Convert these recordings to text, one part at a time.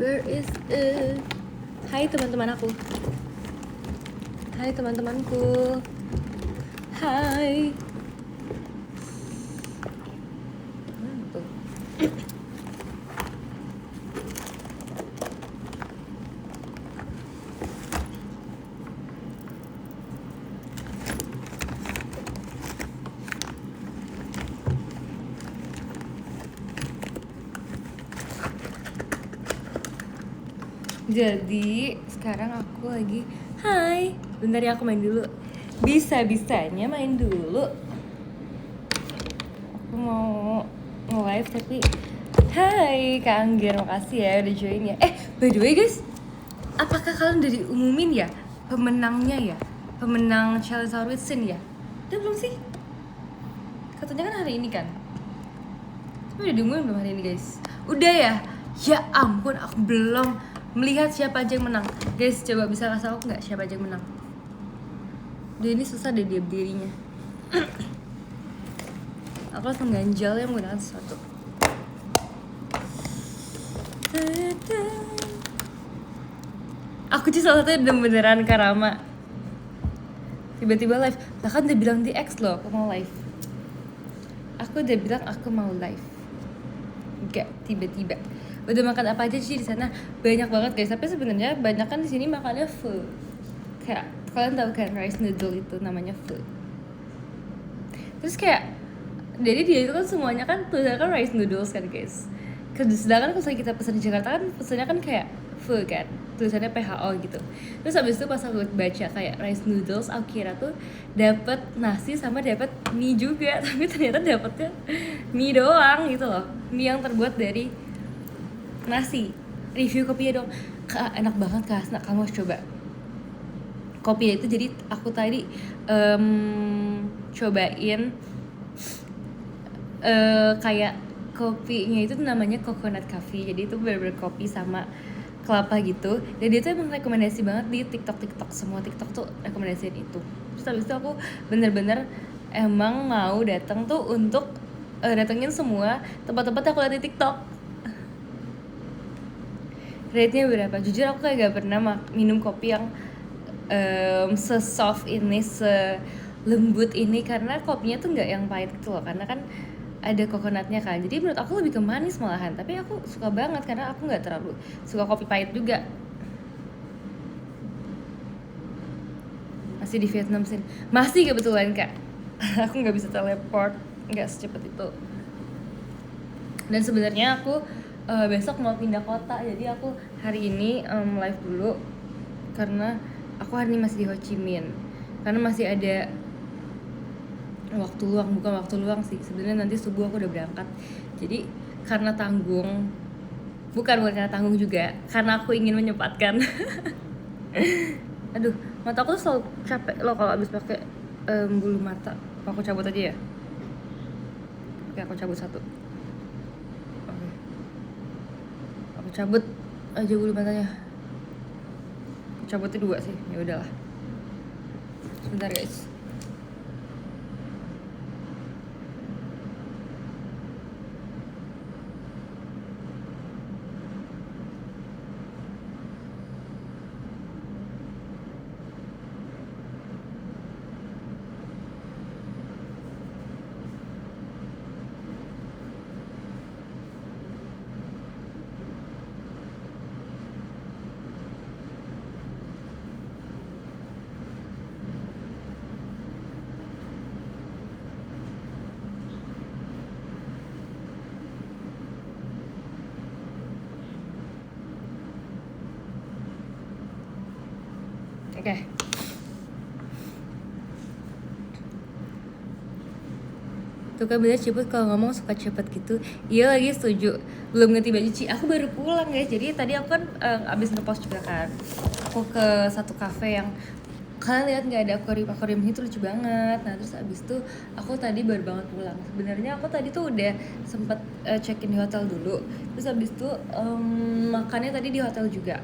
Where is it? Hai teman-teman aku. Hai teman-temanku. Hai. Tuh. Jadi sekarang aku lagi hai. Bentar ya, aku main dulu. Bisa-bisanya main dulu. Aku mau nge-live tapi hai Kak Angger, makasih ya udah join ya. By the way guys, apakah kalian udah diumumin ya pemenangnya ya? Pemenang Challenge Our Witsin ya? Udah belum sih? Katanya kan hari ini kan? Tapi udah diumumin belum hari ini guys? Udah ya? Ya ampun, aku belum melihat siapa aja yang menang. Guys, coba bisa kasih aku nggak siapa aja yang menang? Udah ini susah deh dia berdirinya. Aku harus mengganjal yang menggunakan sesuatu. Aku sih salah satunya beneran Karama. Tiba-tiba live. Bahkan dia bilang di X loh, aku mau live. Aku udah bilang aku mau live. Enggak, tiba-tiba. Udah makan apa aja sih di sana? Banyak banget guys, tapi sebenarnya banyak kan di sini makannya pho. Kayak kalian tahu kan rice noodle itu namanya pho. Terus kayak jadi dia itu kan semuanya kan tulisannya kan rice noodles kan guys. Sedangkan kalau kita pesan di Jakarta kan pesannya kan kayak pho kan, tulisannya PHO gitu. Terus habis itu pas aku baca kayak rice noodles, aku kira tuh dapat nasi sama dapat mie juga, tapi ternyata dapatnya mie doang gitu loh. Mie yang terbuat dari nasi. Review kopinya dong. Kak, enak banget Kak Hasna, kamu harus coba. Kopinya itu jadi aku tadi cobain kayak kopinya itu namanya coconut coffee. Jadi itu bener-bener kopi sama kelapa gitu. Dan dia tuh emang rekomendasi banget di TikTok. Semua TikTok tuh rekomendasiin itu. Terus habis itu aku bener-bener emang mau datang tuh untuk datengin semua tempat-tempat yang aku lihat di TikTok. Rate-nya berapa? Jujur aku kayak gak pernah minum kopi yang se-soft ini, selembut ini, karena kopinya tuh nggak yang pahit gitu loh, karena kan ada coconutnya kan. Jadi menurut aku lebih ke manis malahan, tapi aku suka banget karena aku nggak terlalu suka kopi pahit juga. Masih di Vietnam sih, masih kebetulan Kak. Aku nggak bisa teleport, nggak secepat itu. Dan sebenarnya aku besok mau pindah kota, jadi aku hari ini live dulu karena aku hari ini masih di Ho Chi Minh, karena masih ada waktu luang. Bukan waktu luang sih sebenarnya, nanti subuh aku udah berangkat. Jadi karena tanggung, bukan karena tanggung juga, karena aku ingin menyempatkan. Aduh, mata aku tuh selalu capek loh kalau abis pakai bulu mata. Aku cabut aja ya. Oke, aku cabut satu. Oke, aku cabut aja bulu matanya. Aku cabutnya 2 sih, ya udahlah. Sebentar guys. Oke. Tuh kan bener cepet, kalau ngomong suka cepet gitu. Iya lagi setuju. Belum ganti baju Ci, aku baru pulang guys. Jadi tadi aku kan abis ngepost juga kan. Aku ke satu cafe yang kalian lihat nggak, ada akuarium itu lucu banget. Nah terus abis itu aku tadi baru banget pulang. Sebenarnya aku tadi tuh udah sempet check in di hotel dulu. Terus abis itu makannya tadi di hotel juga.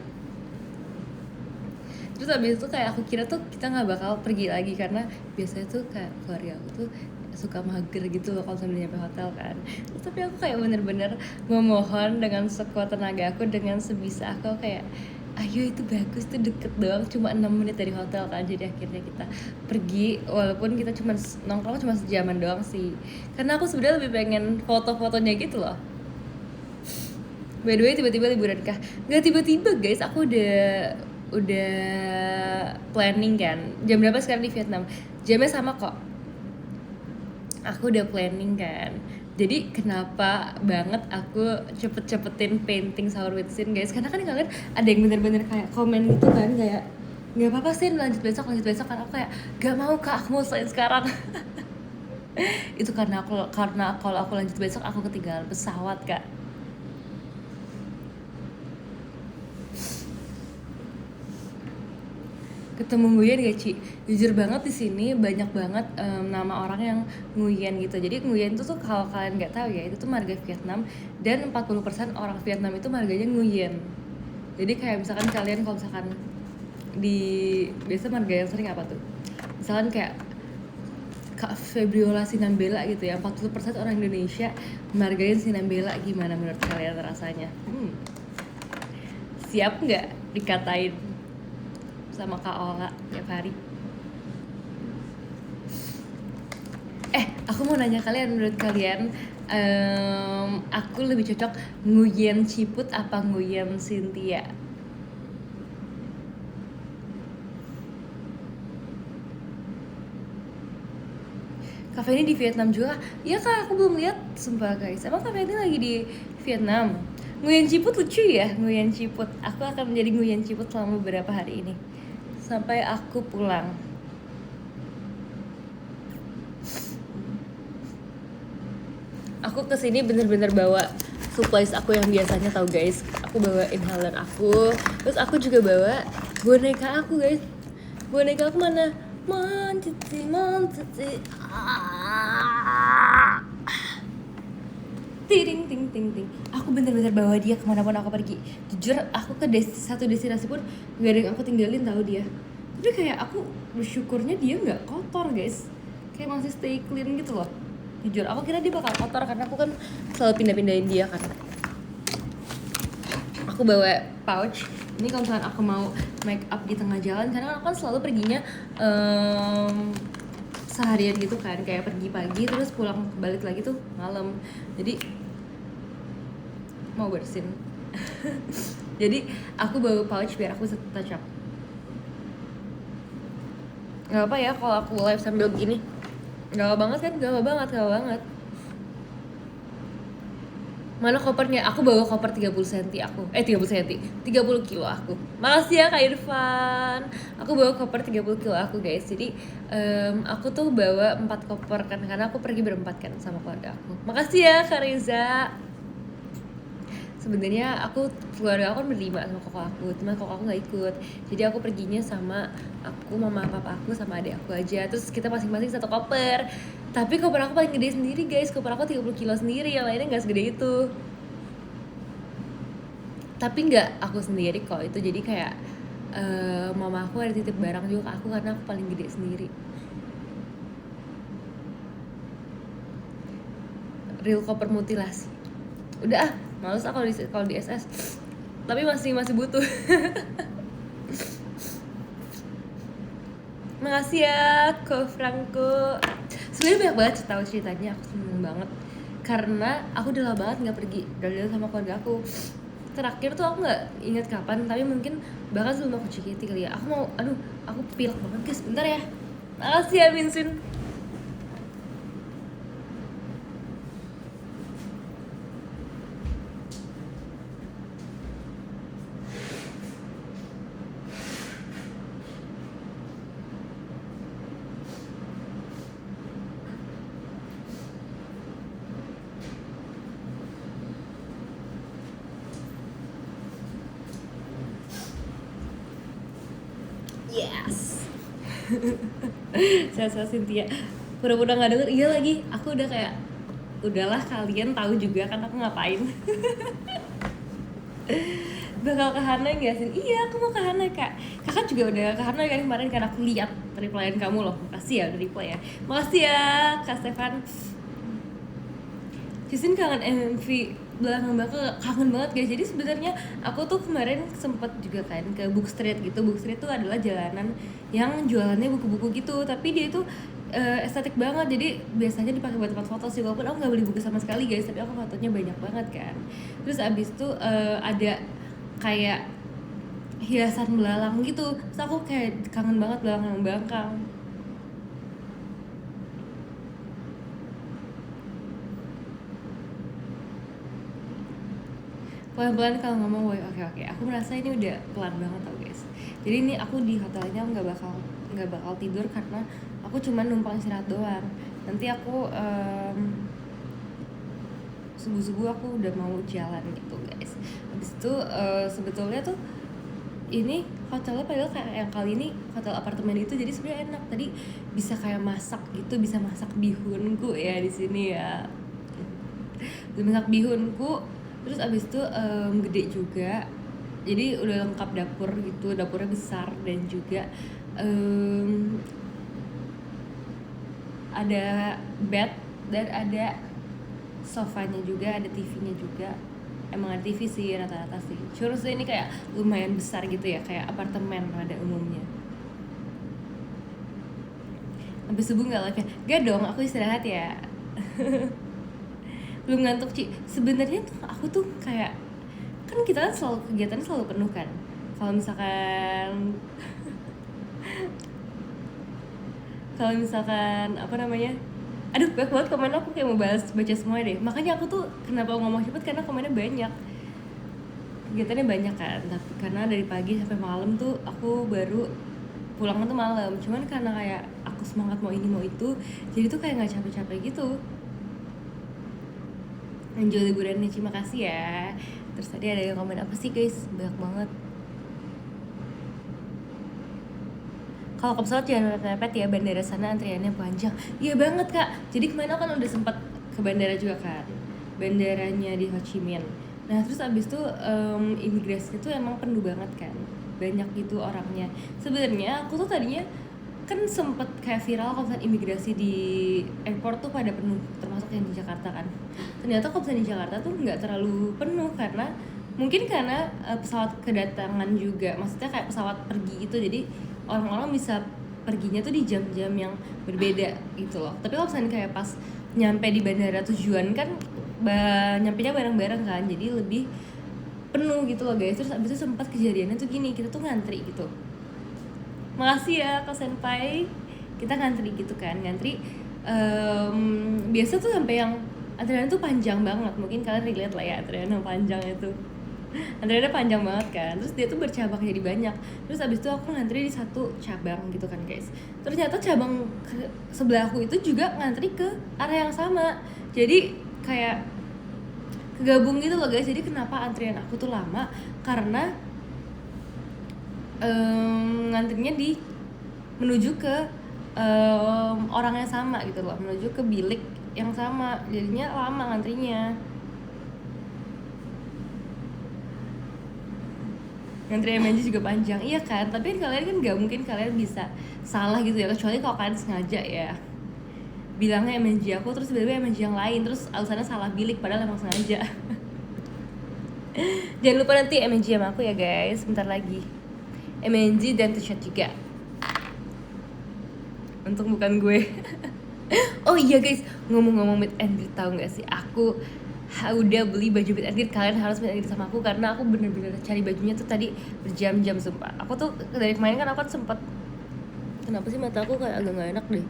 Terus abis itu kayak aku kira tuh kita nggak bakal pergi lagi, karena biasanya tuh kayak keluarga aku tuh suka mager gitu loh kalau sambil nyampe hotel kan. Terus, tapi aku kayak bener-bener memohon dengan sekuat tenaga aku, dengan sebisa aku kayak ayo itu bagus tuh, deket doang, cuma 6 menit dari hotel kan. Jadi akhirnya kita pergi walaupun kita cuma nongkrong cuma sejaman doang sih, karena aku sebenarnya lebih pengen foto-fotonya gitu loh. By the way, tiba-tiba liburan kah? Nggak tiba-tiba guys, aku udah planning kan. Jam berapa sekarang di Vietnam? Jamnya sama kok. Aku udah planning kan. Jadi kenapa banget aku cepet-cepetin painting Sour with Sin guys? Karena kan kalian ada yang bener-bener kayak komen gitu kan, kayak nggak apa-apa sih lanjut besok kan. Aku kayak gak mau kak, aku mau selesai sekarang. Itu karena kalau aku lanjut besok aku ketinggalan pesawat kak. Ketemu Nguyen gak Ci? Jujur banget di sini banyak banget nama orang yang Nguyen gitu. Jadi Nguyen itu tuh kalau kalian nggak tahu ya, itu tuh marga Vietnam, dan 40% orang Vietnam itu marganya Nguyen. Jadi kayak misalkan kalian kalau misalkan di biasa marga yang sering apa tuh? Misalkan kayak Kak Febriola Sinambela gitu ya, 40% orang Indonesia margain Sinambela. Gimana menurut kalian rasanya? Siap nggak dikatain sama Kak Ola tiap hari? Aku mau nanya kalian, menurut kalian aku lebih cocok Nguyen Ciput apa Nguyen Cynthia? Cafe ini di Vietnam juga? Iya kak, aku belum lihat sumpah guys. Emang cafe ini lagi di Vietnam? Nguyen Ciput lucu ya, Nguyen Ciput. Aku akan menjadi Nguyen Ciput selama beberapa hari ini sampai aku pulang. Aku kesini bener-bener bawa supplies aku yang biasanya, tahu guys. Aku bawa inhaler aku, terus aku juga bawa boneka aku guys. Boneka aku mana? Montiti. Ting ting ting ting. Aku bener-bener bawa dia kemanapun aku pergi. Jujur, aku ke satu destinasi pun gak ada yang aku tinggalin, tahu dia. Tapi kayak aku bersyukurnya dia nggak kotor guys, kayak masih stay clean gitu loh. Jujur, aku kira dia bakal kotor karena aku kan selalu pindah-pindahin dia kan. Aku bawa pouch. Ini kalau misalkan aku mau make up di tengah jalan, karena aku kan selalu perginya seharian gitu kan, kayak pergi pagi terus pulang balik lagi tuh malam. Jadi mau bersin. Jadi aku bawa pouch biar aku bisa touch up. Gak apa ya kalau aku live sambil begini. Gak apa banget kan? Gak apa banget. Mana kopernya? Aku bawa koper 30 cm aku. 30 cm. 30 kilo aku. Makasih ya Kak Irfan. Aku bawa koper 30 kilo aku guys. Jadi aku tuh bawa 4 koper kan, karena aku pergi berempat kan sama keluarga aku. Makasih ya Kak Reza. Sebenarnya keluarga aku kan berlima sama koko aku, cuma koko aku nggak ikut. Jadi aku perginya sama aku, mama, papa aku, sama adik aku aja. Terus kita masing-masing satu koper. Tapi koper aku paling gede sendiri guys. Koper aku 30 kilo sendiri, yang lainnya nggak segede itu. Tapi nggak aku sendiri kok itu. Jadi kayak mama aku ada titip barang juga ke aku karena aku paling gede sendiri. Real koper mutilasi. Udah males kalau di SS. Tapi masih butuh. Makasih ya Ko Franco. Sebenarnya banyak banget ceritanya, aku seneng banget karena aku udah lama banget nggak pergi jalan sama keluarga aku. Terakhir tuh aku nggak ingat kapan, tapi mungkin bahkan sebelum aku CKT kali ya. Aku pilek banget guys, bentar ya. Makasih ya Minsun. Yes. Saya Cynthia pura-pura nggak denger. Iya lagi, aku udah kayak udahlah, kalian tahu juga kan aku ngapain. bakal ke Hanoi nggak sih? Iya, aku mau ke Hanoi kak. Kakak juga udah ke Hanoi kan kemarin, karena aku lihat replyan kamu loh. Makasih ya udah reply ya. Makasih ya Kak Stefan. Justin kangen MV belakang kangen banget guys. Jadi sebenarnya aku tuh kemarin sempet juga kan ke Book Street gitu. Book Street tuh adalah jalanan yang jualannya buku-buku gitu, tapi dia itu estetik banget. Jadi biasanya dipakai buat tempat foto sih, walaupun aku nggak beli buku sama sekali guys, tapi aku fotonya banyak banget kan. Terus abis itu ada kayak hiasan belalang gitu. Terus aku kayak kangen banget belalang. Pelan-pelan kalau ngomong woy, oke. Aku merasa ini udah pelan banget tau guys. Jadi ini aku di hotelnya nggak bakal tidur karena aku cuma numpang istirahat doang. Nanti aku subuh aku udah mau jalan gitu guys. Habis itu sebetulnya tuh ini hotelnya padahal kayak yang kali ini hotel apartemen itu, jadi sebenarnya enak. Tadi bisa kayak masak gitu, bisa masak bihunku ya di sini ya. Masak bihunku. Terus abis itu gede juga, jadi udah lengkap dapur gitu, dapurnya besar dan juga ada bed dan ada sofanya juga, ada TV-nya juga. Emang ada TV sih rata-rata sih. Terus ini kayak lumayan besar gitu ya, kayak apartemen pada umumnya. Sampai subuh nggak live ya? Gak dong, aku istirahat ya. Belum ngantuk Ci. Sebenarnya tuh aku tuh kayak, kan kita kan selalu kegiatan selalu penuh kan. Kalau misalkan apa namanya, aduh banyak banget komen, aku kayak mau baca semua deh. Makanya aku tuh kenapa ngomong cepet, karena komennya banyak, kegiatannya banyak kan. Tapi karena dari pagi sampai malam tuh aku baru pulang tuh malam. Cuman karena kayak aku semangat mau ini mau itu, jadi tuh kayak nggak capek-capek gitu. Enjoy liburannya Ci, makasih ya. Terus tadi ada yang komen apa sih guys, banyak banget. Kalau ke pesawat jangan mepet ya, bandara sana antriannya panjang. Iya banget kak, jadi kemarin aku kan udah sempat ke bandara juga kan, bandaranya di Ho Chi Minh. Nah terus abis itu imigrasi itu emang penuh banget kan, banyak gitu orangnya. Sebenarnya aku tuh tadinya kan sempet kayak viral kalau misalnya imigrasi di airport tuh pada penuh, termasuk yang di Jakarta kan. Ternyata kalau misalnya di Jakarta tuh nggak terlalu penuh, karena mungkin karena pesawat kedatangan juga, maksudnya kayak pesawat pergi gitu, jadi orang-orang bisa perginya tuh di jam-jam yang berbeda gitu loh. Tapi kalau misalnya kayak pas nyampe di bandara tujuan kan nyampenya bareng-bareng kan, jadi lebih penuh gitu loh guys. Terus abis itu sempat kejadiannya tuh gini, kita tuh ngantri gitu. Makasih ya Kak Senpai. Kita ngantri gitu kan, biasa tuh sampai yang antriannya tuh panjang banget. Mungkin kalian relate lah ya, antrian yang panjang itu. Antriannya panjang banget kan, terus dia tuh bercabang jadi banyak. Terus abis itu aku ngantri di satu cabang gitu kan guys. Ternyata cabang sebelah aku itu juga ngantri ke arah yang sama. Jadi kayak kegabung gitu loh guys. Jadi kenapa antrian aku tuh lama, karena ngantrinya menuju ke orang yang sama gitu loh, menuju ke bilik yang sama, jadinya lama ngantrinya. Ngantri MNG juga panjang, iya kan? Tapi kalian kan nggak mungkin kalian bisa salah gitu ya, kecuali kalau kalian sengaja ya bilangnya MNG aku, terus tiba-tiba MNG yang lain, terus alasannya salah bilik padahal emang sengaja. Jangan lupa nanti MNG sama aku ya guys, sebentar lagi. MNG dan t-shirt juga. Untung bukan gue. Oh iya guys, ngomong-ngomong meet and greet, tahu nggak sih aku udah beli baju meet and greet. Kalian harus meet and greet sama aku, karena aku bener-bener cari bajunya tuh tadi berjam-jam sumpah. Aku tuh dari kemarin kan aku sempet, kenapa sih mata aku kayak agak nggak enak deh.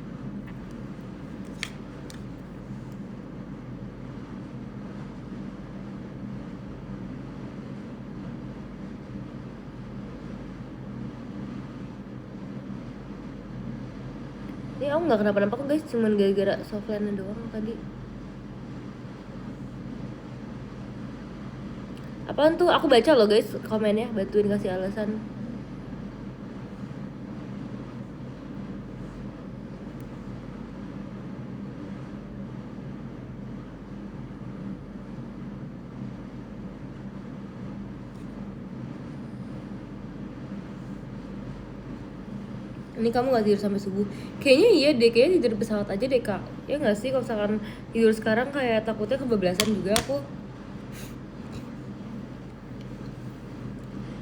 Ini aku nggak kenapa-napa kok guys, cuman gara-gara softline doang tadi. Apaan tuh? Aku baca loh guys komennya, bantuin kasih alasan. ini kamu nggak tidur sampai subuh. Kayaknya iya deh, kayaknya tidur di pesawat aja deh kak. Ya nggak sih, kalau misalkan tidur sekarang kayak takutnya kebablasan juga aku.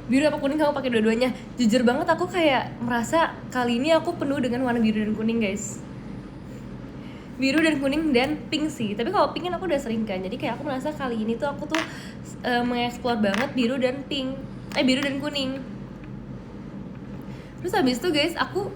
Biru apa kuning kamu pakai dua-duanya? Jujur banget aku kayak merasa kali ini aku penuh dengan warna biru dan kuning guys. Biru dan kuning dan pink sih. Tapi kalau pink kan aku udah sering kan. Jadi kayak aku merasa kali ini tuh aku tuh mengeksplor banget biru dan pink. Biru dan kuning. Terus habis itu guys, aku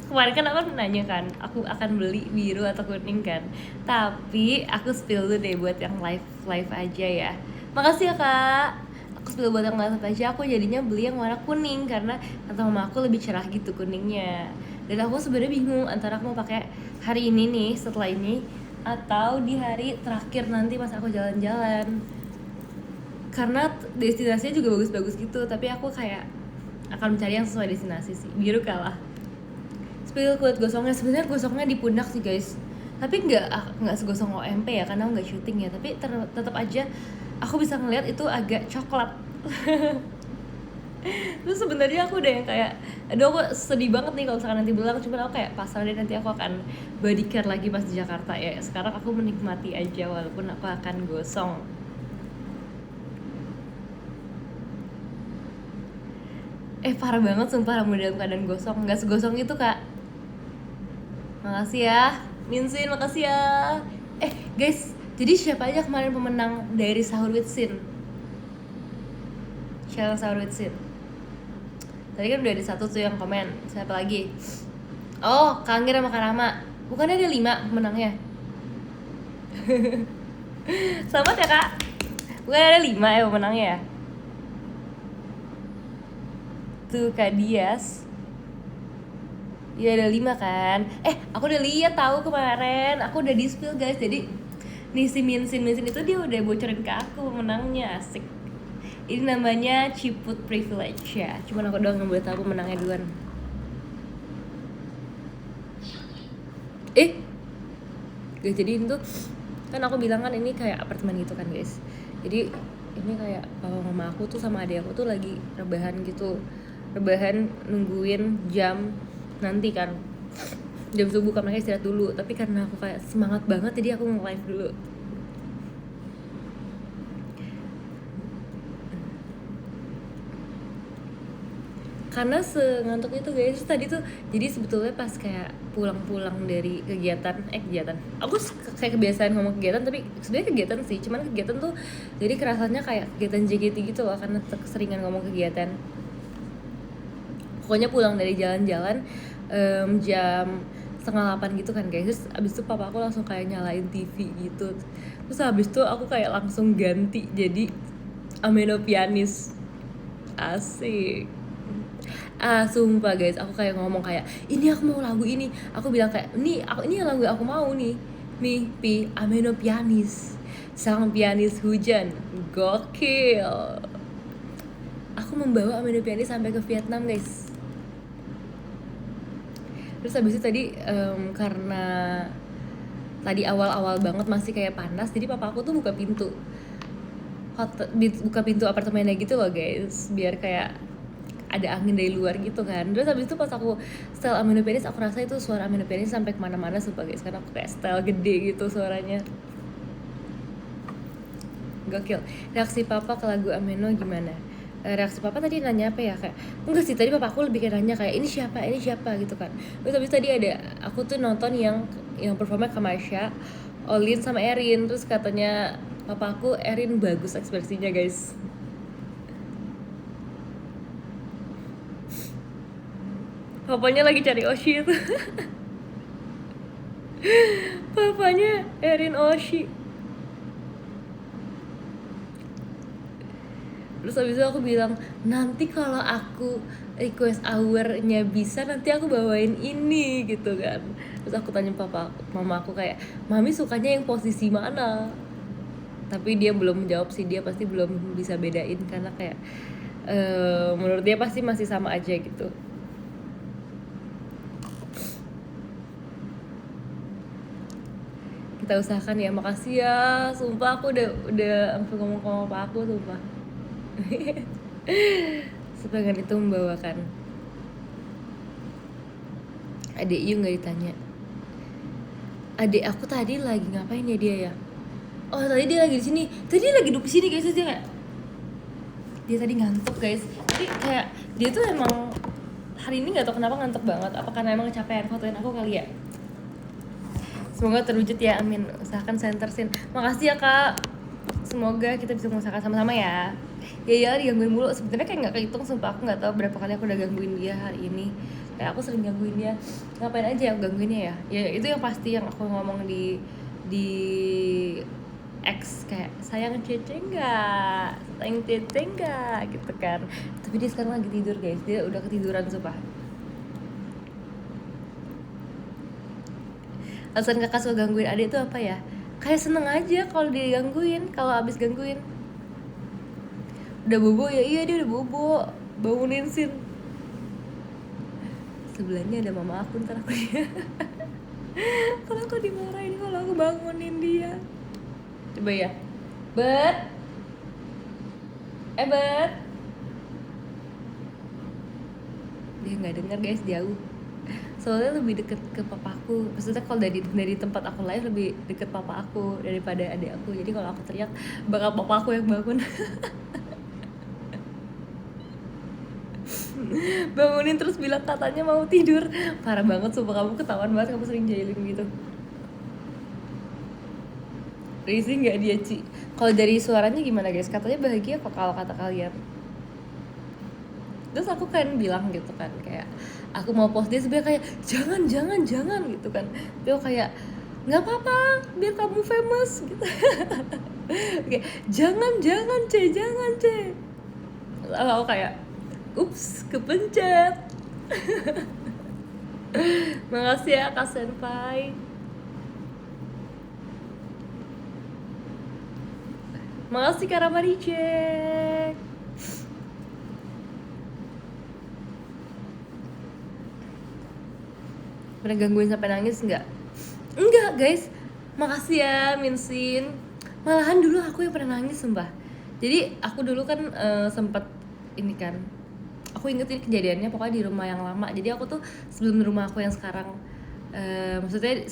kemarin kan aku nanya kan, aku akan beli biru atau kuning kan. Tapi aku spill dulu deh buat yang live aja ya. Makasih ya kak. Aku spill buat yang live aja, aku jadinya beli yang warna kuning karena kata mama aku lebih cerah gitu kuningnya. Dan aku sebenarnya bingung antara aku mau pakai hari ini nih setelah ini atau di hari terakhir nanti pas aku jalan-jalan. Karena destinasinya juga bagus-bagus gitu, tapi aku kayak akan mencari yang sesuai destinasi sih. Biru kalah. Spill kulit gosongnya, sebenarnya gosongnya di pundak sih guys. Tapi nggak segosong OMP ya, karena aku nggak syuting ya. Tapi tetap aja aku bisa ngeliat itu agak coklat. Terus sebenarnya aku udah yang kayak, aduh aku sedih banget nih kalau misalkan nanti belang. Cuma aku kayak pasrah deh, nanti aku akan body care lagi pas di Jakarta ya. Sekarang aku menikmati aja walaupun aku akan gosong. Parah banget sumpah rambut dalam keadaan gosong. Nggak segosong itu kak. Makasih ya Minsin, makasih ya. Guys, jadi siapa aja kemarin pemenang dari Sahur with Sin? Channel Sahur with Sin. Tadi kan udah ada satu tuh yang komen. Siapa lagi? Oh, Kangir sama Karama. Bukannya ada 5 pemenangnya? Selamat ya kak. Bukan ada 5 ya pemenangnya ya? Tuh Kak Dias. Iya ada 5 kan. Aku udah lihat tahu kemarin. Aku udah di-spill guys. Jadi nih si Minsin itu dia udah bocorin ke aku pemenangnya. Asik. Ini namanya Ciput Privilege ya. Cuman aku doang yang boleh tahu pemenangnya duluan. Guys, jadi itu kan aku bilang kan ini kayak apartemen gitu kan guys. Jadi ini kayak mama aku tuh sama adik aku tuh lagi rebahan gitu. Rebahan nungguin jam nanti kan, jam subuh kan, mereka istirahat dulu. Tapi karena aku kayak semangat banget jadi aku nge-live dulu. Karena sengantuk itu guys. Terus tadi tuh jadi sebetulnya pas kayak pulang-pulang dari kegiatan aku kayak kebiasaan ngomong kegiatan, tapi sebenarnya kegiatan sih, cuman kegiatan tuh jadi kerasanya kayak kegiatan JKT gitu loh karena keseringan ngomong kegiatan. Pokoknya pulang dari jalan-jalan jam 7:30 gitu kan guys. Terus abis itu papa aku langsung kayak nyalain TV gitu. Terus abis itu aku kayak langsung ganti jadi Ameno Pianis. Asik. Sumpah guys, aku kayak ngomong kayak, ini aku mau lagu ini. Aku bilang kayak, ini yang lagu aku mau nih. Nih, Ameno Pianis. Sang pianis hujan. Gokil. Aku membawa Ameno Pianis sampai ke Vietnam guys. Terus habis itu tadi karena tadi awal-awal banget masih kayak panas, jadi papa aku tuh buka pintu apartemennya gitu loh guys, biar kayak ada angin dari luar gitu kan. Terus habis itu pas aku setel Ameno Pianis, aku rasa itu suara Ameno Pianis sampai kemana-mana sumpah guys, karena aku kayak setel gede gitu suaranya. Gokil. Reaksi papa ke lagu Ameno gimana? Reaksi papa tadi nanya apa ya, kayak enggak sih, tadi papa aku lebih kayak nanya kayak ini siapa gitu kan. Terus habis tadi ada aku tuh nonton yang performnya Kamasha, Olin sama Erin. Terus katanya papa aku, Erin bagus ekspresinya guys. Papanya lagi cari Oshi itu. Papanya Erin Oshi. Terus abis itu aku bilang, nanti kalau aku request hour-nya bisa, nanti aku bawain ini gitu kan. Terus aku tanya mama aku kayak, mami sukanya yang posisi mana? Tapi dia belum menjawab sih, dia pasti belum bisa bedain karena kayak menurut dia pasti masih sama aja gitu. Kita usahakan ya, makasih ya. Sumpah aku udah langsung ngomong ke papa aku sumpah. Sepengen itu membawakan. Adek Yu nggak ditanya. Adek aku tadi lagi ngapain ya dia ya? Oh tadi dia lagi di sini. Tadi dia lagi duduk di sini guys. Terus dia kayak dia tadi ngantuk guys. Jadi kayak dia tuh emang hari ini nggak tahu kenapa ngantuk banget. Apa karena emang kecapean fotoin aku kali ya? Semoga terwujud ya, amin. Usahakan center scene. Makasih ya kak. Semoga kita bisa mengusahakan sama-sama ya. Ya digangguin mulu. Sebenarnya kayak nggak kehitung, sumpah aku nggak tahu berapa kali aku udah gangguin dia hari ini. Kayak aku sering gangguin dia. Ngapain aja aku gangguinnya ya? Ya itu yang pasti yang aku ngomong di X kayak sayang cece nggak, sayang cece nggak gitu kan. Tapi dia sekarang lagi tidur guys. Dia udah ketiduran sumpah. Alasan kakak suka gangguin adik itu apa ya? Kayak seneng aja kalau digangguin, kalau abis gangguin. Udah bobo ya? Iya dia udah bobo. Bangunin Sin. Sebelahnya ada mama aku, ntar aku ya. Kalau aku dimarahin kalau aku bangunin dia. Coba ya. Bet. Bet. Dia nggak dengar guys, jauh. Soalnya lebih deket ke papaku. Maksudnya kalau dari tempat aku live lebih deket papa aku daripada adik aku. Jadi kalau aku teriak bakal papa aku yang bangun. Bangunin terus bilang katanya mau tidur. Parah banget sumpah, kamu ketahuan banget kamu sering jahilin gitu. Risih nggak dia Ci? Kalau dari suaranya gimana guys? Katanya bahagia kok kalau kata kalian. Terus aku kan bilang gitu kan kayak aku mau post dia sebenarnya kayak jangan gitu kan. Dia kayak nggak apa-apa biar kamu famous gitu. Oke, jangan C. Lalu aku kayak ups kepencet. Makasih ya Kak Senpai. Makasih Kak Ramadi cek. Pernah gangguin sampai nangis nggak? Enggak guys, makasih ya Minsin. Malahan dulu aku yang pernah nangis sumpah. Jadi aku dulu kan sempet ini kan, aku ingetin kejadiannya pokoknya di rumah yang lama. Jadi aku tuh sebelum rumah aku yang sekarang, maksudnya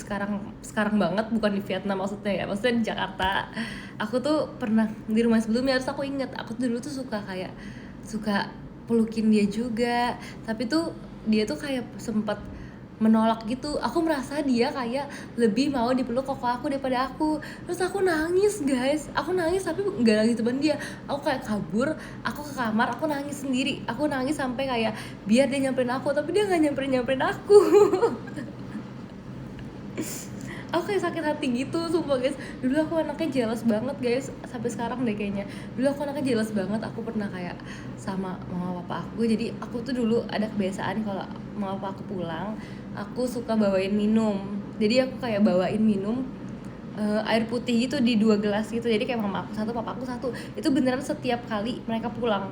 sekarang banget, bukan di Vietnam maksudnya ya, maksudnya di Jakarta. Aku tuh pernah di rumah sebelumnya, harus aku inget aku dulu tuh suka pelukin dia juga, tapi tuh dia tuh kayak sempet menolak gitu. Aku merasa dia kayak lebih mau dipeluk koko aku daripada aku. Terus aku nangis guys, aku nangis tapi nggak nangis teman dia. Aku kayak kabur, aku ke kamar, aku nangis sendiri. Aku nangis sampai kayak biar dia nyamperin aku, tapi dia nggak nyamperin aku. Aku kayak sakit hati gitu sumpah guys. Dulu aku anaknya jealous banget guys, sampai sekarang deh kayaknya. Dulu aku anaknya jealous banget. Aku pernah kayak sama mama papa aku. Jadi aku tuh dulu ada kebiasaan kalau mama papa aku pulang, aku suka bawain minum. Jadi aku kayak bawain minum air putih gitu di 2 gelas gitu. Jadi kayak mama aku satu, papa aku satu. Itu beneran setiap kali mereka pulang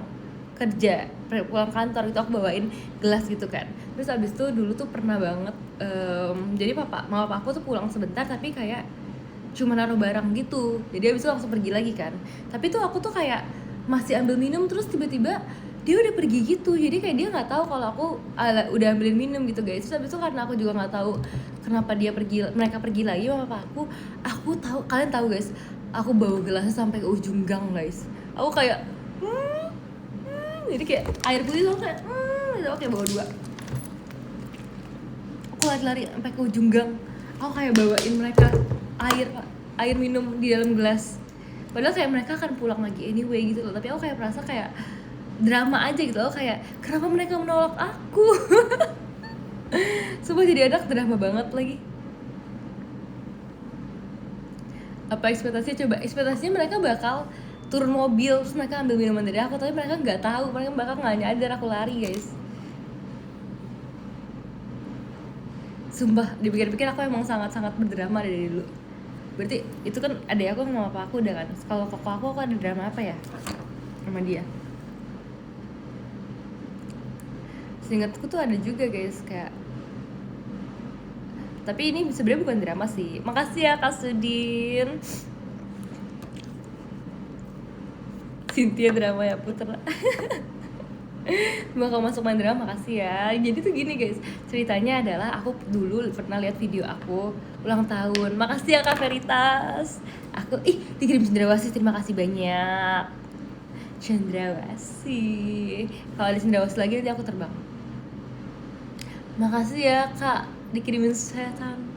kerja, pulang kantor itu aku bawain gelas gitu kan. Terus abis itu dulu tuh pernah banget, jadi mama papa aku tuh pulang sebentar tapi kayak cuma naruh barang gitu. Jadi abis itu langsung pergi lagi kan. Tapi tuh aku tuh kayak masih ambil minum, terus tiba-tiba dia udah pergi gitu. Jadi kayak dia nggak tahu kalau aku udah ambilin minum gitu guys. Terus abis itu karena aku juga nggak tahu kenapa mereka pergi lagi sama papa aku tahu, kalian tahu guys, aku bawa gelasnya sampai ke ujung gang guys. Aku kayak jadi kayak air putih tuh kayak gitu, kayak bawa 2. Aku lari-lari sampai ke ujung gang. Aku kayak bawain mereka air minum di dalam gelas. Padahal kayak mereka akan pulang lagi anyway gitu loh. Tapi aku kayak merasa kayak drama aja gitu loh, kayak kenapa mereka menolak aku. Sumpah jadi anak drama banget lagi. Apa ekspektasinya coba? Ekspektasinya mereka bakal turun mobil terus mereka ambil minuman dari aku, tapi mereka nggak tahu, mereka bakal nggak nyadar aku lari guys. Sumpah dipikir-pikir aku emang sangat-sangat berdrama dari dulu. Berarti itu kan adek aku sama papa aku udah kan. Kalau koko aku ada drama apa ya sama dia? Seingatku tuh ada juga guys kayak, tapi ini sebenarnya bukan drama sih. Makasih ya Kak Sudin. Cynthia drama ya Putra. Bakal masuk Mandra, makasih ya. Jadi tuh gini guys, ceritanya adalah aku dulu pernah lihat video aku ulang tahun. Makasih ya Kak Veritas. Aku dikirim cendrawasih, terima kasih banyak. Cendrawasih. Kalau ada cendrawasih lagi nanti aku terbang. Makasih ya Kak, dikirimin setan.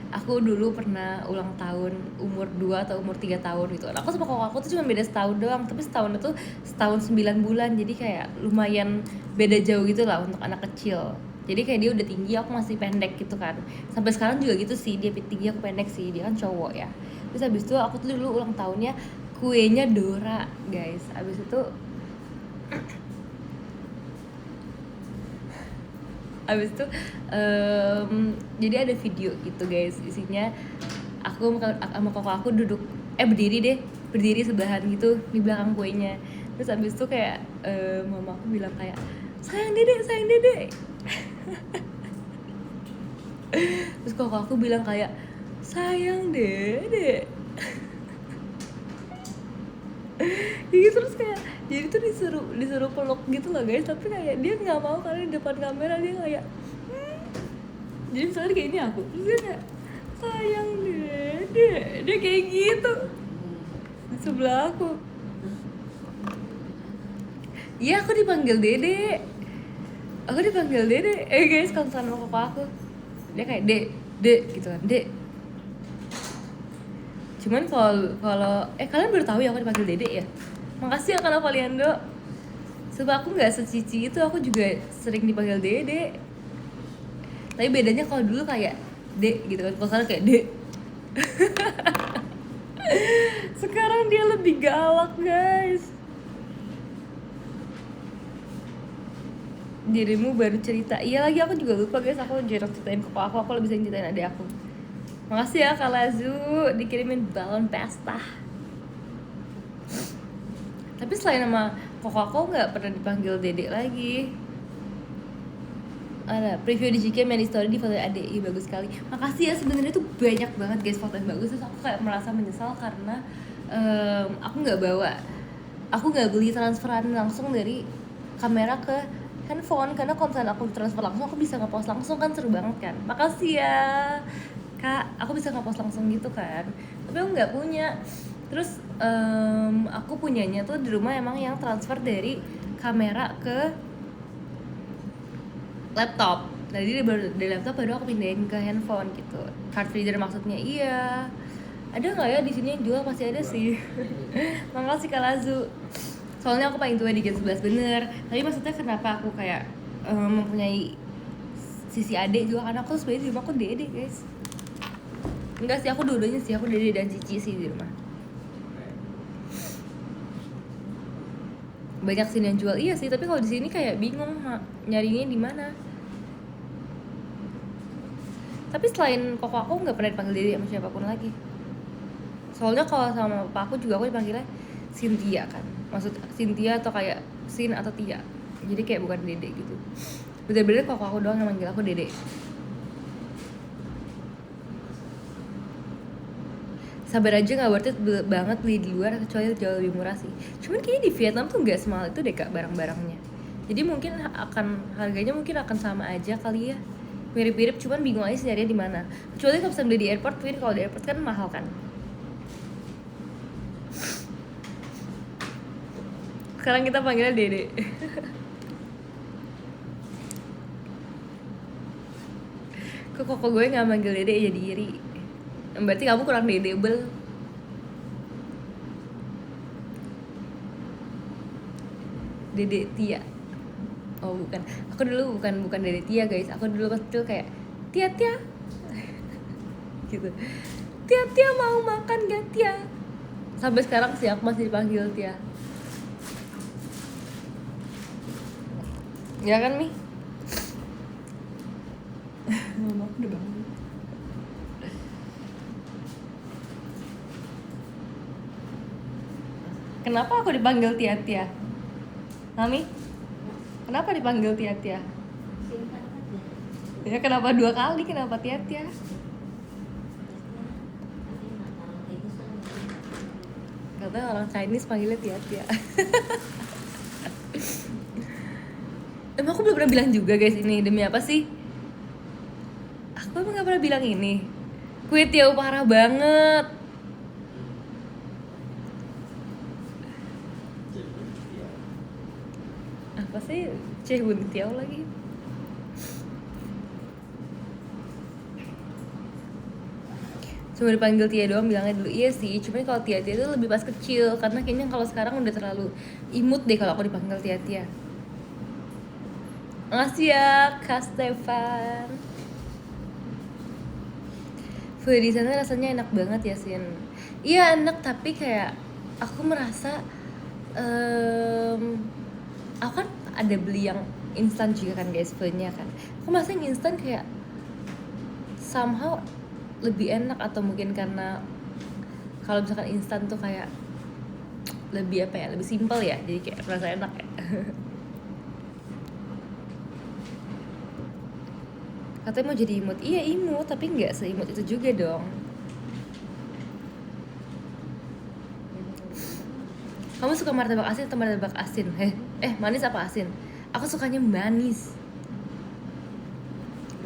Aku dulu pernah ulang tahun umur 2 atau umur 3 tahun gitu. Aku sama kakak aku tuh cuma beda setahun doang, tapi setahun itu setahun 9 bulan. Jadi kayak lumayan beda jauh gitu lah untuk anak kecil. Jadi kayak dia udah tinggi, aku masih pendek gitu kan. Sampai sekarang juga gitu sih, dia tinggi aku pendek sih, dia kan cowok ya. Terus habis itu aku tuh dulu ulang tahunnya kuenya Dora, guys. Habis itu abis itu jadi ada video gitu guys, isinya aku sama kakak aku duduk berdiri sebelahan gitu di belakang kuenya. Terus abis itu kayak mama aku bilang kayak sayang dede terus kakak aku bilang kayak sayang dede gitu. Terus kayak jadi tuh disuruh peluk gitu loh guys, tapi kayak dia nggak mau karena di depan kamera dia kayak jadi misalnya kayak ini aku, terus dia kayak sayang dede, dia kayak gitu di sebelah aku. Iya, aku dipanggil dede guys. Kalau sama papa aku dia kayak dek gitu kan, dek. Cuman kalau kalian baru tahu ya aku dipanggil dede ya. Makasih ya Kak Valiando. Sebab aku nggak secici itu, aku juga sering dipanggil dede. Tapi bedanya kalau dulu kayak dek gitu kan, kalau sekarang kayak dek. Sekarang dia lebih galak guys. Dirimu baru cerita. Iya lagi, aku juga lupa guys, aku jarang ceritain ke aku lebih sering ceritain adik aku. Makasih ya Kak Lazu, dikirimin balon pesta. Tapi selain nama koko aku nggak pernah dipanggil dedek lagi. Ada preview di GK main story di foto ADI, bagus sekali. Makasih ya, sebenarnya tuh banyak banget guys foto yang bagus. Terus aku kayak merasa menyesal karena aku nggak beli transferan langsung dari kamera ke handphone, karena kalau misalnya aku transfer langsung aku bisa ngepost langsung kan, seru banget kan. Makasih ya Kak, aku bisa ngepost langsung gitu kan, tapi aku nggak punya. Terus aku punyanya tuh di rumah emang yang transfer dari kamera ke laptop. Jadi dari laptop baru aku pindahin ke handphone gitu. Card reader maksudnya. Iya. Ada nggak ya di sini yang jual? Pasti ada sih. Makasih Kak Lazu. Soalnya aku paling tua di Gen 11 bener. Tapi maksudnya kenapa aku kayak mempunyai sisi adik juga, karena aku sebenarnya di rumah aku dede guys. Enggak sih, aku dua-duanya sih, aku dede dan cici sih di rumah. Banyak sini yang jual, iya sih, tapi kalau di sini kayak bingung nyarinya di mana. Tapi selain koko aku nggak pernah dipanggil dede sama siapapun lagi. Soalnya kalau sama papa aku juga aku dipanggilnya Cynthia kan, maksud Cynthia atau kayak Sin atau Tia, jadi kayak bukan dede gitu. Bener-bener koko aku doang yang manggil aku dede. Sabar aja, nggak worth it banget beli di luar, kecuali jauh lebih murah sih. Cuman kayaknya di Vietnam tuh nggak semahal itu deh Kak barang-barangnya. Jadi mungkin harganya mungkin akan sama aja kali ya, mirip-mirip, cuman bingung aja sih nyarinya di mana. Kecuali kalau bisa beli di airport, tapi kalau di airport kan mahal kan. Sekarang kita panggilnya dede. Kok koko gue nggak manggil dede, jadi iri. Berarti kamu kurang dedebel. Dede Tia. Oh bukan, aku dulu bukan Dede Tia guys. Aku dulu pas itu kayak Tia gitu. Tia mau makan gak Tia? Sampai sekarang sih aku masih dipanggil Tia. Ya kan Mi? Mama aku udah bangun. Kenapa aku dipanggil Tia? Mami? Kenapa dipanggil Tia? Ya kenapa 2 kali? Kenapa Tia? Katanya orang Chinese panggilnya Tia. Emang aku belum pernah bilang juga guys ini, demi apa sih? Aku emang gak pernah bilang ini. Kue tiaw parah banget. Apa sih? Cehun tiaw lagi. Cuma dipanggil Tia doang bilangnya dulu. Iya sih, cuman kalau Tia-Tia itu lebih pas kecil. Karena kayaknya kalau sekarang udah terlalu imut deh kalau aku dipanggil Tia-Tia. Makasih ya Kak Stefan. Food di sana rasanya enak banget ya Sin. Iya enak, tapi kayak aku merasa aku kan ada beli yang instan juga kan guys, foodnya kan. Aku merasa yang instan kayak somehow lebih enak, atau mungkin karena kalau misalkan instan tuh kayak lebih apa ya, lebih simpel ya, jadi kayak merasa enak ya. Katanya mau jadi imut, iya imut, tapi nggak seimut itu juga dong. Kamu suka martabak asin atau martabak asin? Manis apa asin? Aku sukanya manis.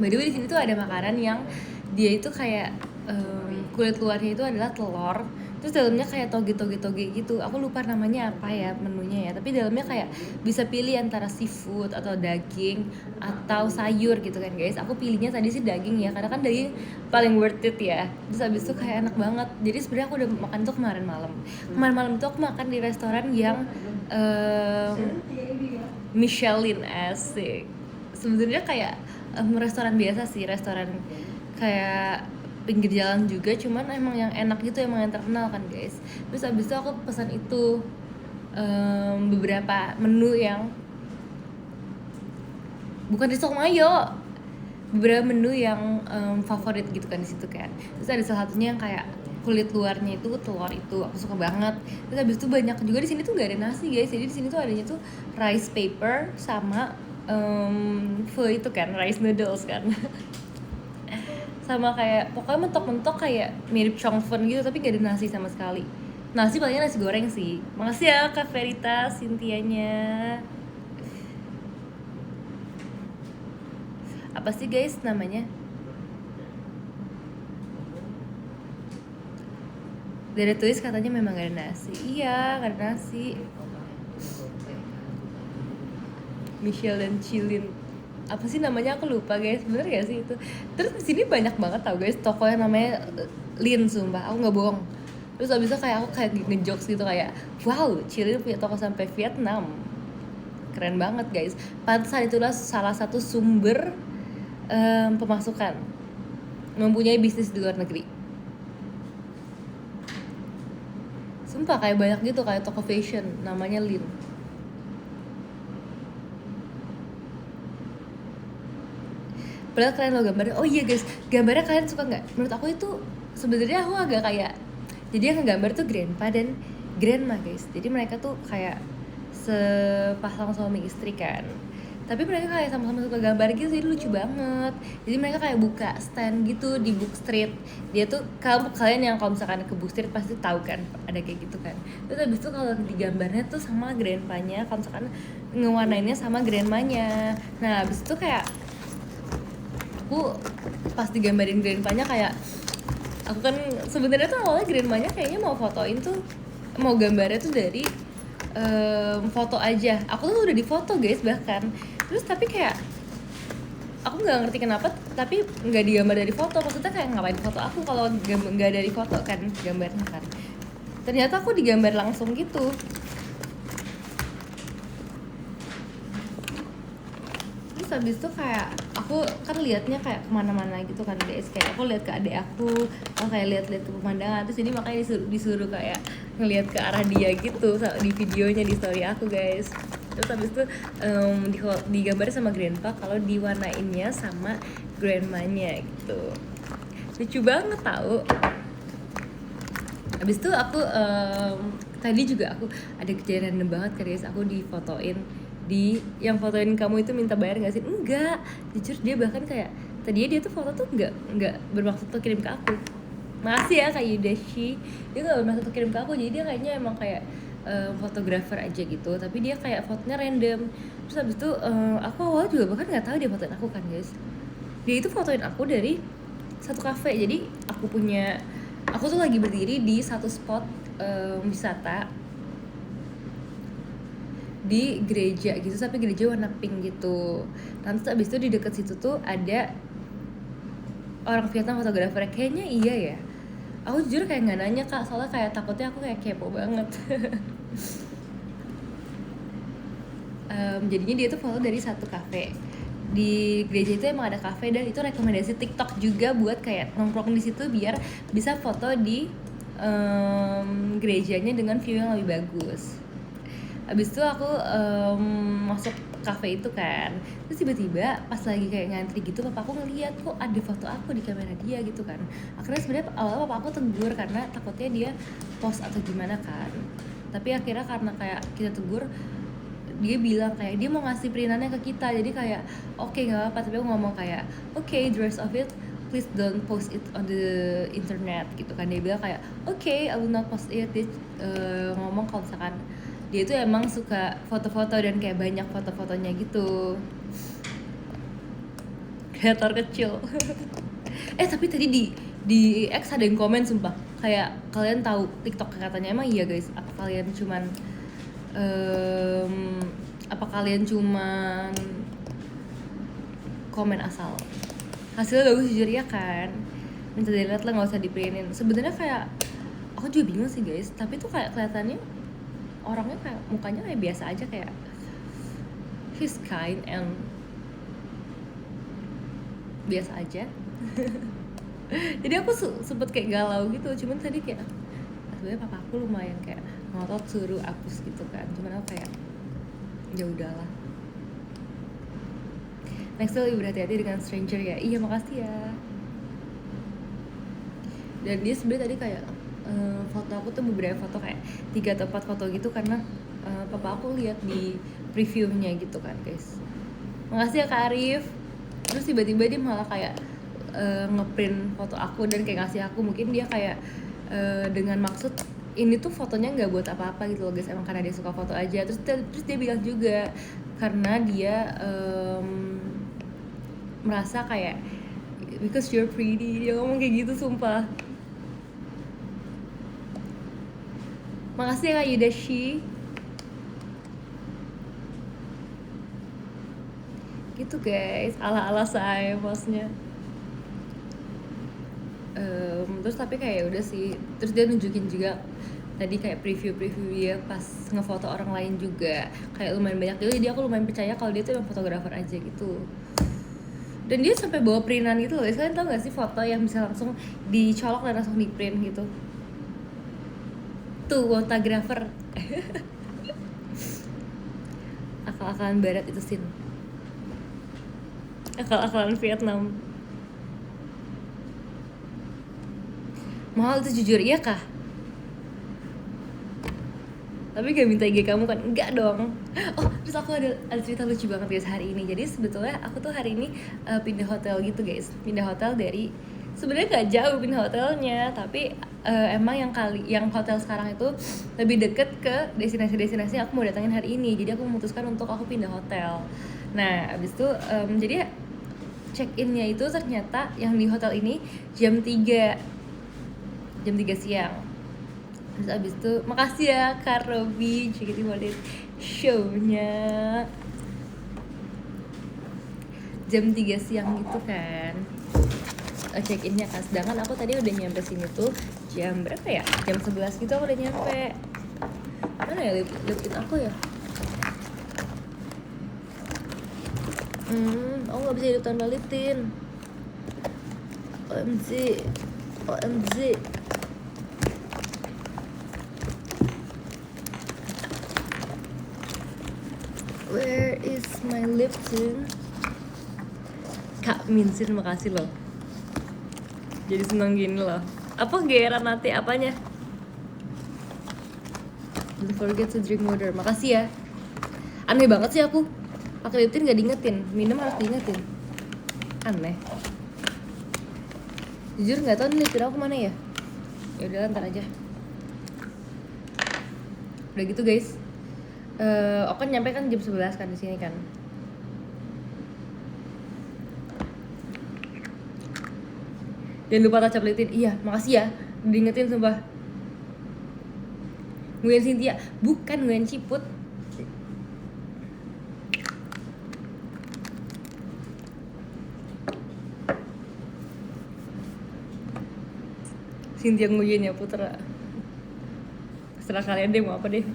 By the way di sini tuh ada makanan yang dia itu kayak kulit luarnya itu adalah telur, terus dalamnya kayak toge gitu. Aku lupa namanya apa ya menunya ya, tapi dalamnya kayak bisa pilih antara seafood atau daging atau sayur gitu kan guys. Aku pilihnya tadi sih daging ya, karena kan daging paling worth it ya. Terus abis itu kayak enak banget. Jadi sebenarnya aku udah makan tuh kemarin malam tuh aku makan di restoran yang Michelin, asik. Sebenarnya kayak restoran biasa sih, restoran kayak pinggir jalan juga, cuman emang yang enak gitu, emang yang terkenal kan guys. Terus abis itu aku pesan itu beberapa menu yang bukan di Sok Mayo, beberapa menu yang favorit gitu kan di situ kan. Terus ada salah satunya yang kayak kulit luarnya itu telur, itu aku suka banget. Terus abis itu banyak juga di sini tuh gak ada nasi guys, jadi di sini tuh adanya tuh rice paper sama pho itu kan, rice noodles kan. Sama kayak pokoknya mentok-mentok kayak mirip chongfen gitu, tapi gak ada nasi sama sekali. Nasi palingnya nasi goreng sih. Makasih ya Kak Verita, Sintianya. Apa sih guys namanya? Dari tulis katanya memang gak ada nasi. Iya, gak ada nasi. Michelle dan Chilin, apa sih namanya, aku lupa guys, bener gak sih itu? Terus di sini banyak banget tau guys toko yang namanya Lin, sumpah aku nggak bohong. Terus abis itu kayak aku kayak ngejokes gitu kayak wow, Chilin punya toko sampai Vietnam, keren banget guys. Pantesan itulah salah satu sumber pemasukan, mempunyai bisnis di luar negeri. Sumpah kayak banyak gitu, kayak toko fashion namanya Lin. Padahal kalian lo gambarnya, oh iya guys, gambarnya kalian suka nggak? Menurut aku itu sebenarnya aku agak kayak, jadi yang ngegambar tuh grandpa dan grandma guys. Jadi mereka tuh kayak sepasang suami istri kan, tapi mereka kayak sama-sama suka gambar gitu, jadi lucu banget. Jadi mereka kayak buka stand gitu di Book Street. Dia tuh, kalian yang kalau misalkan ke Book Street pasti tahu kan ada kayak gitu kan. Terus abis itu kalau digambarnya tuh sama grandpanya, kalau misalkan ngewarnainnya sama grandmanya. Nah abis itu kayak aku pas digambarin grandpanya kayak, aku kan sebenarnya tuh awalnya grandmanya kayaknya mau fotoin tuh, mau gambarnya tuh dari foto aja. Aku tuh udah difoto guys bahkan. Terus tapi kayak aku nggak ngerti kenapa tapi nggak digambar dari foto. Maksudnya kayak ngapain foto aku kalau nggak dari foto kan gambarnya kan. Ternyata aku digambar langsung gitu. Terus habis itu kayak aku kan liatnya kayak kemana-mana gitu kan guys, kayak aku lihat ke adik aku kayak lihat-lihat ke pemandangan. Terus jadi makanya disuruh kayak ngelihat ke arah dia gitu di videonya, di story aku guys. Terus habis itu digambarin sama grandpa kalau diwarnainnya sama grandmanya gitu. Lucu banget tau. Habis itu aku tadi juga aku ada kejadian random banget kan guys, aku difotoin, yang fotoin kamu itu minta bayar nggak sih? Enggak, jujur dia bahkan kayak tadinya dia tuh foto tuh nggak bermaksud tuh kirim ke aku. Makasih ya Kak Yudashi, dia nggak bermaksud tuh kirim ke aku, jadi dia kayaknya emang kayak fotografer aja gitu, tapi dia kayak fotonya random. Terus abis itu aku awal juga bahkan nggak tahu dia fotoin aku kan guys. Dia itu fotoin aku dari satu kafe. Jadi aku tuh lagi berdiri di satu spot wisata di gereja gitu, tapi gereja warna pink gitu. Nanti abis itu di dekat situ tuh ada orang Vietnam fotografer, kayaknya iya ya. Aku jujur kayak nggak nanya kak, soalnya kayak takutnya aku kayak kepo banget. Jadinya dia tuh follow dari satu cafe di gereja itu. Emang ada cafe dan itu rekomendasi TikTok juga buat kayak nongkrong di situ biar bisa foto di gerejanya dengan view yang lebih bagus. Abis itu aku masuk cafe itu kan, terus tiba-tiba pas lagi kayak ngantri gitu, papa aku ngeliat kok ada foto aku di kamera dia gitu kan. Akhirnya sebenarnya awalnya papa aku tegur karena takutnya dia post atau gimana kan, tapi akhirnya karena kayak kita tegur, dia bilang kayak dia mau ngasih perintannya ke kita. Jadi kayak oke, nggak apa-apa, tapi aku ngomong kayak oke, the rest of it please don't post it on the internet gitu kan. Dia bilang kayak oke, I will not post it. Dia ngomong kalau misalkan dia tuh emang suka foto-foto dan kayak banyak foto-fotonya gitu, kreator kecil. Tapi tadi di X ada yang komen sumpah, kayak kalian tahu TikTok katanya. Emang iya guys, apa kalian cuman komen asal? Hasilnya bagus jujur ya kan, minta dilihat lah, nggak usah diprintin. Sebenarnya kayak aku juga bingung sih guys, tapi tuh kayak kelihatannya orangnya kayak mukanya kayak biasa aja, kayak he's kind and biasa aja. Jadi aku sempet kayak galau gitu, cuman tadi kayak sebenarnya papa aku lumayan kayak ngotot suruh hapus gitu kan, cuman aku kayak ya udahlah. Next time lebih berhati-hati dengan stranger ya. Iya makasih ya. Dan dia sebenarnya tadi kayak foto aku tuh beberapa foto, kayak 3 atau 4 foto gitu, karena papa aku lihat di previewnya gitu kan guys. Makasih ya Kak Arif. Terus tiba-tiba dia malah kayak ngeprint foto aku dan kayak ngasih aku, mungkin dia kayak dengan maksud ini tuh fotonya nggak buat apa-apa gitu loh guys, emang karena dia suka foto aja. Terus dia bilang juga karena dia merasa kayak because you're pretty, dia ngomong kayak gitu sumpah. Makasih ya Kak Yudashi. Gitu guys, ala-ala saya bosnya. Terus tapi kayak udah sih, terus dia nunjukin juga tadi kayak preview dia pas ngefoto orang lain juga kayak lumayan banyak gitu. Jadi aku lumayan percaya kalau dia tuh emang fotografer aja gitu. Dan dia sampai bawa printan gitu loh. Kalian tau gak sih foto yang bisa langsung dicolok dan langsung di print gitu? Tuh fotografer. Akal-akalan barat itu sih, akal-akalan Vietnam. Mahal itu jujur, iya kah? Tapi gak minta IG kamu kan? Enggak dong. Oh, terus aku ada cerita lucu banget guys hari ini. Jadi sebetulnya aku tuh hari ini pindah hotel gitu guys. Pindah hotel dari, sebenarnya gak jauh pindah hotelnya, tapi emang yang hotel sekarang itu lebih deket ke destinasi-destinasi yang aku mau datangin hari ini. Jadi aku memutuskan untuk aku pindah hotel. Nah, abis itu jadi check-innya itu ternyata yang di hotel ini jam 3 siang. Terus abis itu makasih ya Kak Robi JKT48 show-nya jam 3 siang gitu kan check-innya kan. Sedangkan aku tadi udah nyampe sini tuh jam berapa ya? Jam 11 gitu aku udah nyampe. Mana ya lipin aku ya? Aku gak bisa ditambah-litin. OMG. Where is my lip tint? Kak Minsin, makasih loh. Jadi seneng gini loh. Apa geran nanti apanya? Don't forget to drink water. Makasih ya. Aneh banget sih aku. Pakai lip tint gak diingetin. Minum harus diingetin. Aneh. Jujur nggak tahu nih lip tint aku mana ya. Ya udah ntar aja. Udah gitu guys, aku kan nyampe kan jam 11 kan di sini kan. Jangan lupa touch up liatin. Iya, makasih ya. Diingetin sumpah. Nguyen Cynthia, bukan Nguyen Ciput. Cynthia Nguyen ya Putra. Setelah kalian deh mau apa deh.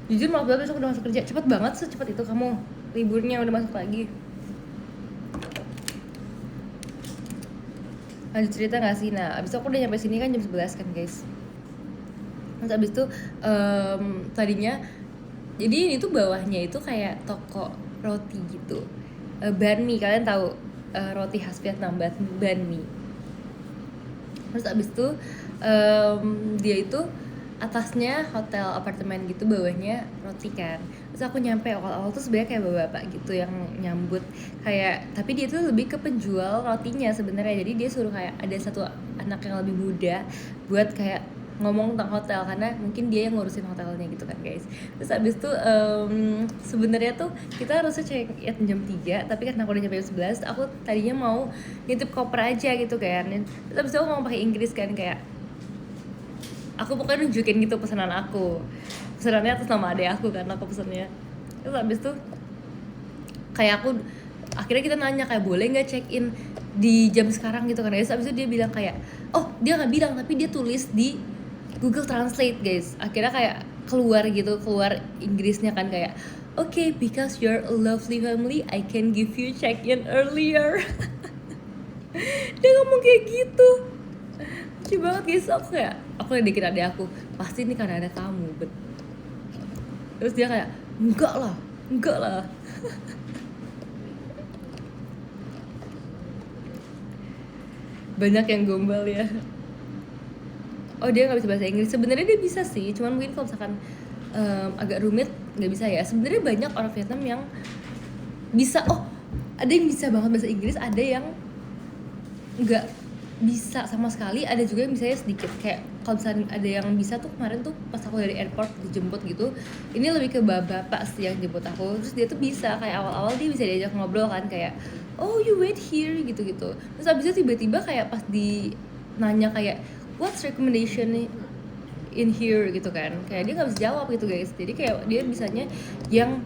Jujur maaf banget besok udah masuk kerja. Cepet banget secepat itu kamu. Liburnya udah masuk lagi. Lanjut cerita gak sih? Nah abis itu aku udah nyampe sini kan jam 11 kan guys. Terus abis itu tadinya jadi ini tuh bawahnya itu kayak toko roti gitu, banh mi, kalian tahu roti khas Vietnam, banh mi. Terus abis itu dia itu atasnya hotel apartemen gitu, bawahnya roti kan. Terus aku nyampe awal-awal tuh sebenarnya kayak bapak-bapak gitu yang nyambut kayak, tapi dia tuh lebih ke penjual rotinya sebenarnya. Jadi dia suruh kayak ada satu anak yang lebih muda buat kayak ngomong tentang hotel karena mungkin dia yang ngurusin hotelnya gitu kan guys. Terus abis itu sebenarnya tuh kita harusnya check in jam 3, tapi karena aku udah nyampe jam 11, aku tadinya mau nitip koper aja gitu kan. Terus abis itu aku mau pakai Inggris kan, kayak aku pokoknya nunjukin gitu pesanan aku. Pesanannya atas nama adek aku kan, aku pesannya. Terus abis itu kayak aku akhirnya kita nanya kayak boleh nggak check in di jam sekarang gitu kan guys. Abis itu dia bilang kayak, oh dia nggak bilang tapi dia tulis di Google Translate guys. Akhirnya kayak keluar Inggrisnya kan kayak, okay, because you're a lovely family, I can give you check in earlier. Dia ngomong kayak gitu. Lucu banget guys. Aku ledekin adek aku, pasti ini karena ada kamu, bet. Terus dia kayak, enggak lah. Banyak yang gombal ya. Oh dia nggak bisa bahasa Inggris. Sebenarnya dia bisa sih, cuman mungkin kalau misalkan agak rumit nggak bisa ya. Sebenarnya banyak orang Vietnam yang bisa. Oh ada yang bisa banget bahasa Inggris, ada yang nggak bisa sama sekali, ada juga yang bisanya sedikit. Kayak kalau misalnya ada yang bisa tuh kemarin tuh pas aku dari airport dijemput gitu, ini lebih ke bapak sih yang jemput aku. Terus dia tuh bisa kayak awal-awal dia bisa diajak ngobrol kan kayak, oh you wait here gitu-gitu. Terus abis itu tiba-tiba kayak pas di nanya kayak what's recommendation in here gitu kan, kayak dia nggak bisa jawab gitu guys. Jadi kayak dia bisanya yang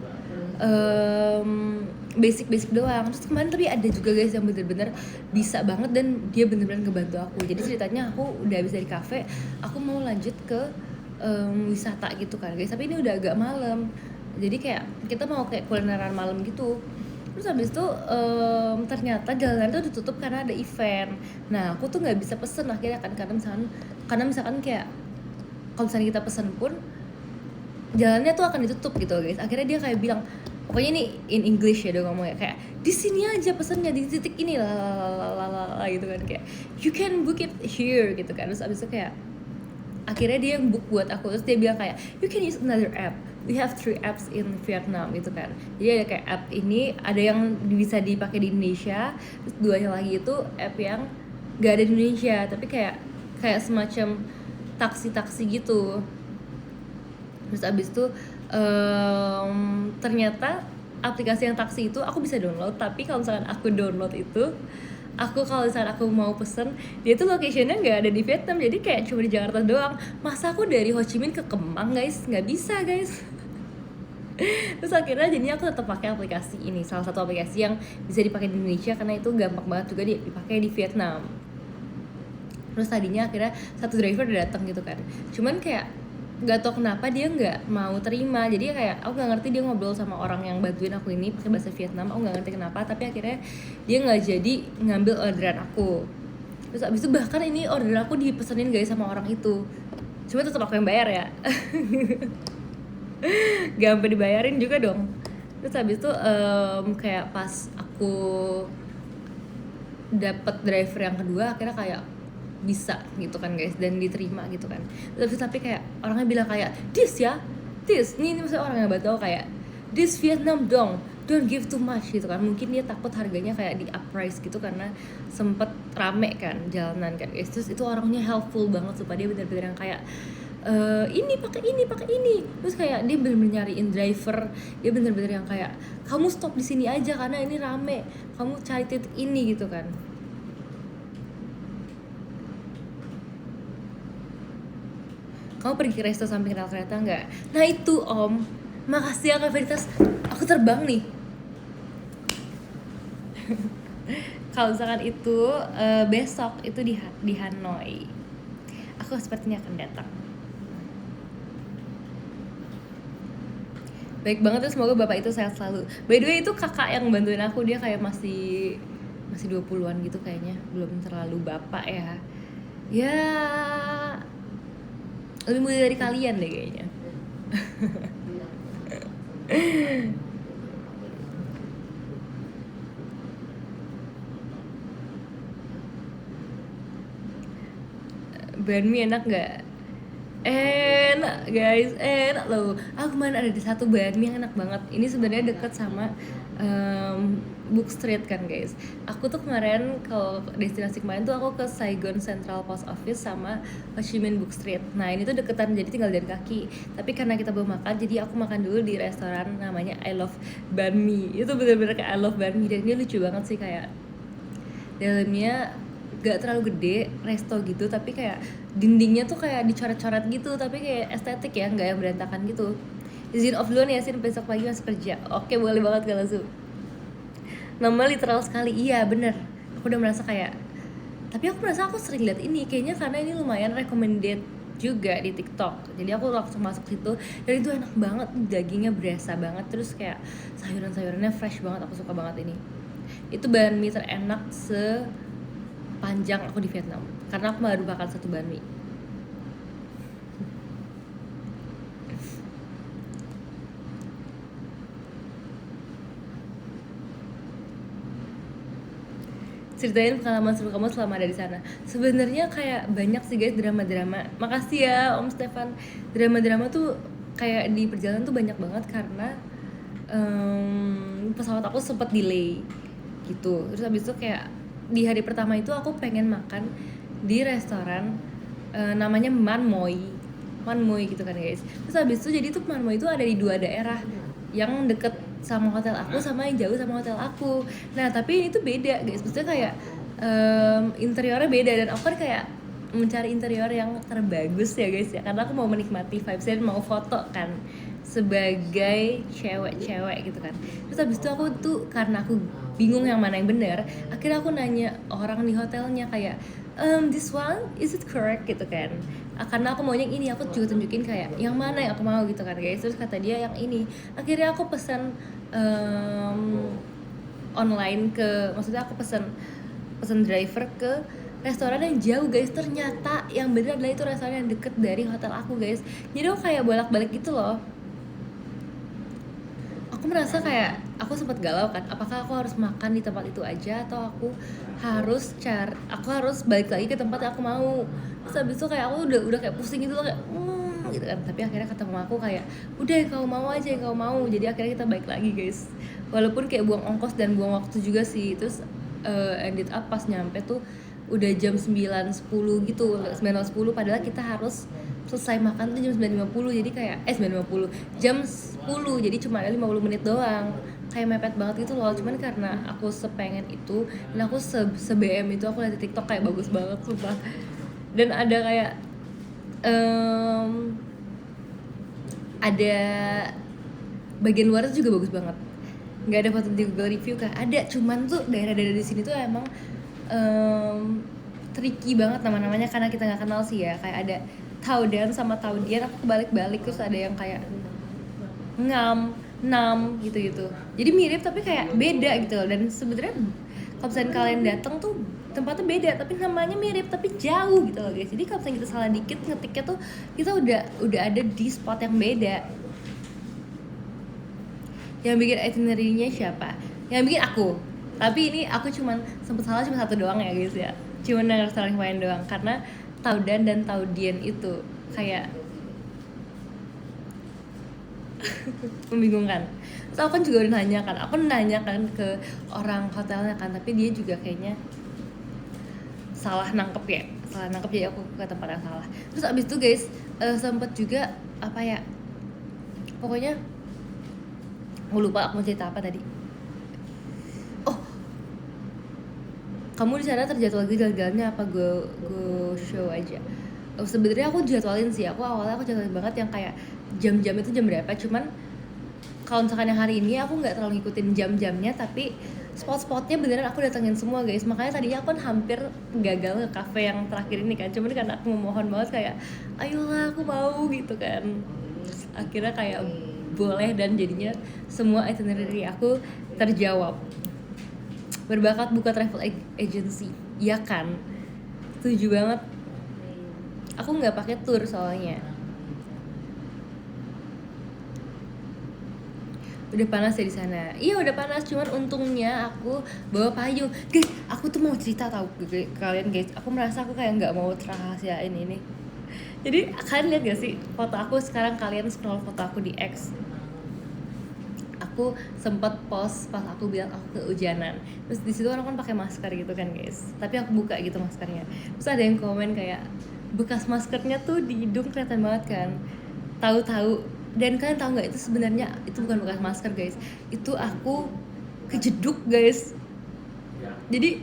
basic doang. Terus kemarin tapi ada juga guys yang bener-bener bisa banget dan dia bener-bener ngebantu aku. Jadi ceritanya aku udah habis dari cafe, aku mau lanjut ke wisata gitu kan guys, tapi ini udah agak malam, jadi kayak kita mau kayak kulineran malam gitu. Terus habis itu ternyata jalanan tuh ditutup karena ada event. Nah aku tuh nggak bisa pesen akhirnya kan, karena misalkan kayak kalau misalnya kita pesen pun jalannya tuh akan ditutup gitu guys. Akhirnya dia kayak bilang, pokoknya ini in English ya dia ngomongnya kayak, di sini aja pesennya di titik ini lah gitu kan, kayak you can book it here gitu kan. Terus abis itu kayak akhirnya dia yang book buat aku. Terus dia bilang kayak you can use another app, we have 3 apps in Vietnam gitu kan. Jadi ada kayak app ini, ada yang bisa dipakai di Indonesia, terus duanya lagi itu app yang gak ada di Indonesia tapi kayak semacam taksi gitu. Terus abis itu ternyata aplikasi yang taksi itu aku bisa download, tapi kalau misalkan aku download itu, kalau misalkan aku mau pesen, dia tuh locationnya nggak ada di Vietnam, jadi kayak cuma di Jakarta doang. Masa aku dari Ho Chi Minh ke Kemang guys, nggak bisa guys. Terus akhirnya jadinya aku tetap pakai aplikasi ini, salah satu aplikasi yang bisa dipakai di Indonesia karena itu gampang banget juga dipakai di Vietnam. Terus tadinya akhirnya satu driver udah datang gitu kan, cuman kayak nggak tau kenapa dia nggak mau terima. Jadi kayak aku nggak ngerti, dia ngobrol sama orang yang bantuin aku ini pakai bahasa Vietnam, aku nggak ngerti kenapa, tapi akhirnya dia nggak jadi ngambil orderan aku. Terus abis itu bahkan ini order aku dipesenin guys sama orang itu, cuma tetap aku yang bayar ya. Gak sampai dibayarin juga dong. Terus habis itu kayak pas aku dapet driver yang kedua, akhirnya kayak bisa gitu kan guys, dan diterima gitu kan. Terus tapi kayak orangnya bilang kayak this ini maksudnya orang yang bantu kayak this Vietnam dong, don't give too much gitu kan. Mungkin dia takut harganya kayak di up price gitu karena sempet rame kan jalanan kan guys. Terus itu orangnya helpful banget supaya dia bener-bener yang kayak ini pakai ini, terus kayak dia bener-bener nyariin driver, dia bener-bener yang kayak kamu stop di sini aja karena ini rame, kamu cari titik ini gitu kan. Kamu pergi ke resto sampai kenal kereta nggak? Nah itu om, makasih ya Kak Veritas, aku terbang nih. Kalau misalkan itu besok itu di Hanoi, aku sepertinya akan datang. Baik banget tuh, semoga bapak itu sehat selalu. By the way itu kakak yang bantuin aku, dia kayak masih 20-an gitu kayaknya, belum terlalu bapak ya. Ya lebih muda dari kalian deh kayaknya. Banh mi enak nggak? Enak guys, enak loh. Aku kemarin ada di satu banh mi yang enak banget. Ini sebenarnya deket sama Book Street kan guys. Aku tuh kemarin kalau destinasi kemarin tuh aku ke Saigon Central Post Office sama Ho Chi Minh Book Street. Nah ini tuh deketan, jadi tinggal jalan kaki. Tapi karena kita belum makan, jadi aku makan dulu di restoran namanya I Love Banh Mi. Itu bener-bener kayak I Love Banh Mi, dan ini lucu banget sih, kayak dalamnya gak terlalu gede, resto gitu, tapi kayak dindingnya tuh kayak dicoret-coret gitu, tapi kayak estetik ya, nggak yang berantakan gitu. Izin off dulu nih Yasin, besok pagi masuk kerja. Oke, boleh banget kalau Zu. Nama literal sekali, iya bener. Aku udah merasa kayak, tapi aku merasa aku sering lihat ini, kayaknya karena ini lumayan recommended juga di TikTok. Jadi aku langsung masuk situ, dan itu enak banget, dagingnya berasa banget, terus kayak sayuran-sayurannya fresh banget, aku suka banget ini. Itu banh mi terenak sepanjang aku di Vietnam, karena aku baru makan satu banh mi. Ceritain pengalaman seru kamu selama ada di sana. Sebenarnya kayak banyak sih guys drama-drama. Makasih ya Om Stefan. Drama-drama tuh kayak di perjalanan tuh banyak banget karena pesawat aku sempat delay gitu. Terus habis itu kayak di hari pertama itu aku pengen makan di restoran namanya Man Moi gitu kan guys. Terus habis itu jadi tuh Man Moi itu ada di 2 daerah, yang deket sama hotel aku sama yang jauh sama hotel aku. Nah tapi ini tuh beda guys, maksudnya kayak interiornya beda, dan aku kan kayak mencari interior yang terbagus ya guys ya, karena aku mau menikmati vibes dan mau foto kan sebagai cewek-cewek gitu kan. Terus habis itu aku tuh karena aku bingung yang mana yang benar, akhirnya aku nanya orang di hotelnya kayak this one is it correct gitu kan. Karena aku maunya yang ini, aku juga tunjukin kayak yang mana yang aku mau gitu kan guys. Terus kata dia yang ini, akhirnya aku pesan online maksudnya aku pesan driver ke restoran yang jauh guys. Ternyata yang bener adalah itu restoran yang deket dari hotel aku guys. Jadi aku kayak bolak-balik gitu loh. Aku merasa kayak aku sempat galau kan, apakah aku harus makan di tempat itu aja atau aku harus balik lagi ke tempat yang aku mau. Terus habis itu kayak aku udah kayak pusing gitu loh, kayak gitu kan. Tapi akhirnya kata mama aku kayak udah kau mau aja yang kau mau. Jadi akhirnya kita balik lagi guys, walaupun kayak buang ongkos dan buang waktu juga sih. Terus ended up pas nyampe tuh udah jam 9.10 gitu, 9.10, padahal kita harus selesai makan tuh jam 9.50. Jadi kayak 9.50 jam 10, jadi cuma ada 50 menit doang, kayak mepet banget gitu loh. Cuman karena aku sepengen itu dan aku se-BM itu, aku lihat di TikTok kayak bagus banget sumpah. Dan ada kayak ada bagian luar juga bagus banget. Nggak ada foto di Google review kan? Ada, cuman tuh daerah-daerah di sini tuh emang tricky banget nama-namanya karena kita nggak kenal sih ya. Kayak ada Tau Dan sama Tau Dien, aku kebalik-balik. Terus ada yang kayak Nam gitu-gitu. Jadi mirip tapi kayak beda gitu loh. Dan sebenarnya kalau misalnya kalian datang tuh tempatnya beda, tapi namanya mirip tapi jauh gitu loh guys. Jadi kalau misalnya kita salah dikit ngetiknya tuh, kita udah ada di spot yang beda. Yang bikin itinerary-nya siapa? Yang bikin aku. Tapi ini aku sempet salah cuma satu doang ya guys ya. Cuma yang restoran yang main doang, karena Tau Dan dan Tau Dien itu kayak Membingungkan. Terus aku kan juga udah nanya kan ke orang hotelnya kan, tapi dia juga kayaknya salah nangkep jadi aku ke tempat yang salah. Terus abis itu guys, sempet juga apa ya, pokoknya aku lupa aku mau cerita apa tadi. Oh, kamu di sana terjadwal lagi jalan-jalannya apa gue show aja? Sebenarnya aku jadwalin sih, awalnya aku jadwalin banget yang kayak jam-jam itu jam berapa, cuman kalau misalkan yang hari ini aku nggak terlalu ngikutin jam-jamnya, tapi spot-spotnya beneran aku datengin semua guys. Makanya tadinya aku kan hampir gagal ke cafe yang terakhir ini kan, cuman karena aku memohon banget kayak ayolah aku mau gitu kan. Terus akhirnya kayak boleh, dan jadinya semua itinerary aku terjawab. Berbakat buka travel agency, iya kan? Setuju banget. Aku nggak pakai tour soalnya. Udah panas ya di sana. Iya udah panas, cuman untungnya aku bawa payung. Guys, aku tuh mau cerita tahu kalian guys. Aku merasa aku kayak nggak mau terahasiain ini. Jadi kalian lihat gak sih foto aku sekarang, kalian scroll foto aku di X. Aku sempat post pas aku bilang aku kehujanan. Terus di situ orang kan pakai masker gitu kan guys. Tapi aku buka gitu maskernya. Terus ada yang komen kayak bekas maskernya tuh di hidung kelihatan banget kan. Tahu-tahu, dan kalian tahu nggak itu sebenarnya itu bukan bekas masker guys, itu aku kejeduk guys. Jadi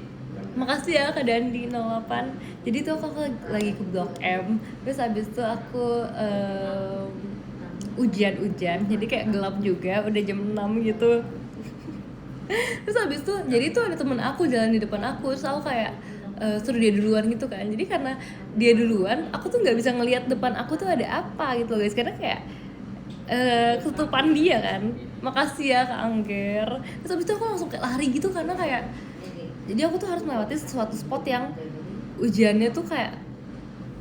makasih ya ke Dandi 08. Jadi tuh aku lagi ke Blok M, terus habis itu aku hujan, jadi kayak gelap juga, udah jam 6 gitu. Terus habis itu jadi tuh ada temen aku jalan di depan aku, terus aku kayak suruh dia duluan gitu kan. Jadi karena dia duluan, aku tuh nggak bisa ngelihat depan aku tuh ada apa gitu loh guys, karena kayak ketutupan dia kan. Makasih ya Kak Angger. Terus habis itu aku langsung kayak lari gitu karena kayak, jadi aku tuh harus melewati suatu spot yang hujannya tuh kayak,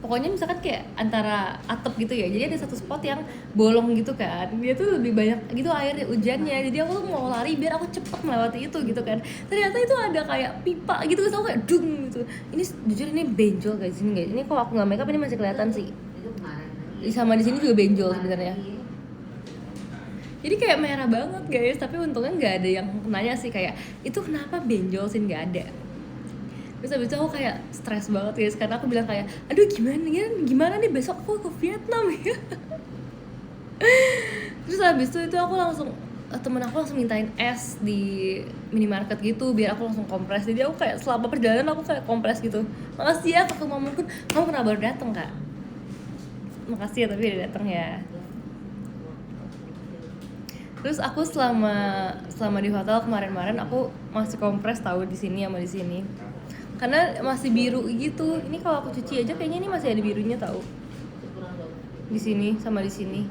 pokoknya misalkan kayak antara atap gitu ya, jadi ada satu spot yang bolong gitu kan, dia tuh lebih banyak gitu airnya, hujannya. Jadi aku tuh mau lari biar aku cepet melewati itu gitu kan. Ternyata itu ada kayak pipa gitu, terus aku kayak dung gitu. Ini jujur ini benjol guys, ini guys, ini kalau aku nggak makeup ini masih kelihatan sih. Sama di sini juga benjol sebenarnya. Jadi kayak merah banget guys, tapi untungnya nggak ada yang nanya sih kayak itu kenapa benjol sih, nggak ada. Terus abis itu aku kayak stres banget guys, karena aku bilang kayak aduh gimana nih besok aku ke Vietnam ya. Terus abis itu aku langsung, temen aku langsung mintain es di minimarket gitu biar aku langsung kompres. Jadi aku kayak selama perjalanan aku kayak kompres gitu. Makasih ya Kak Mamun, kamu kenapa baru datang Kak? Makasih ya tapi udah datang ya. Terus aku selama di hotel kemarin aku masih kompres tahu di sini sama di sini. Karena masih biru gitu. Ini kalau aku cuci aja kayaknya ini masih ada birunya tahu. Di sini sama di sini.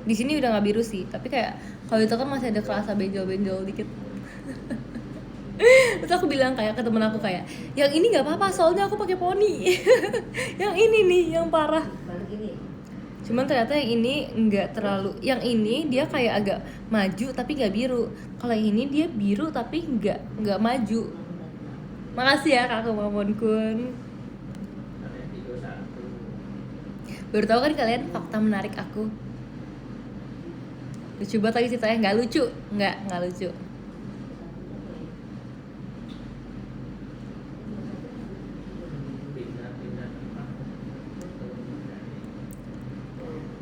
Di sini udah nggak biru sih, tapi kayak kalau itu kan masih ada kerasa benjol-benjol dikit. Terus aku bilang kayak ke temen aku kayak, yang ini nggak apa-apa soalnya aku pakai poni. Yang ini nih yang parah. Cuman ternyata yang ini nggak terlalu, yang ini dia kayak agak maju tapi nggak biru. Kalau yang ini dia biru tapi nggak maju. Makasih ya Kak Mamun Kun. Baru tahu kan kalian fakta menarik aku. Lucu banget lagi ceritanya, nggak lucu, nggak lucu.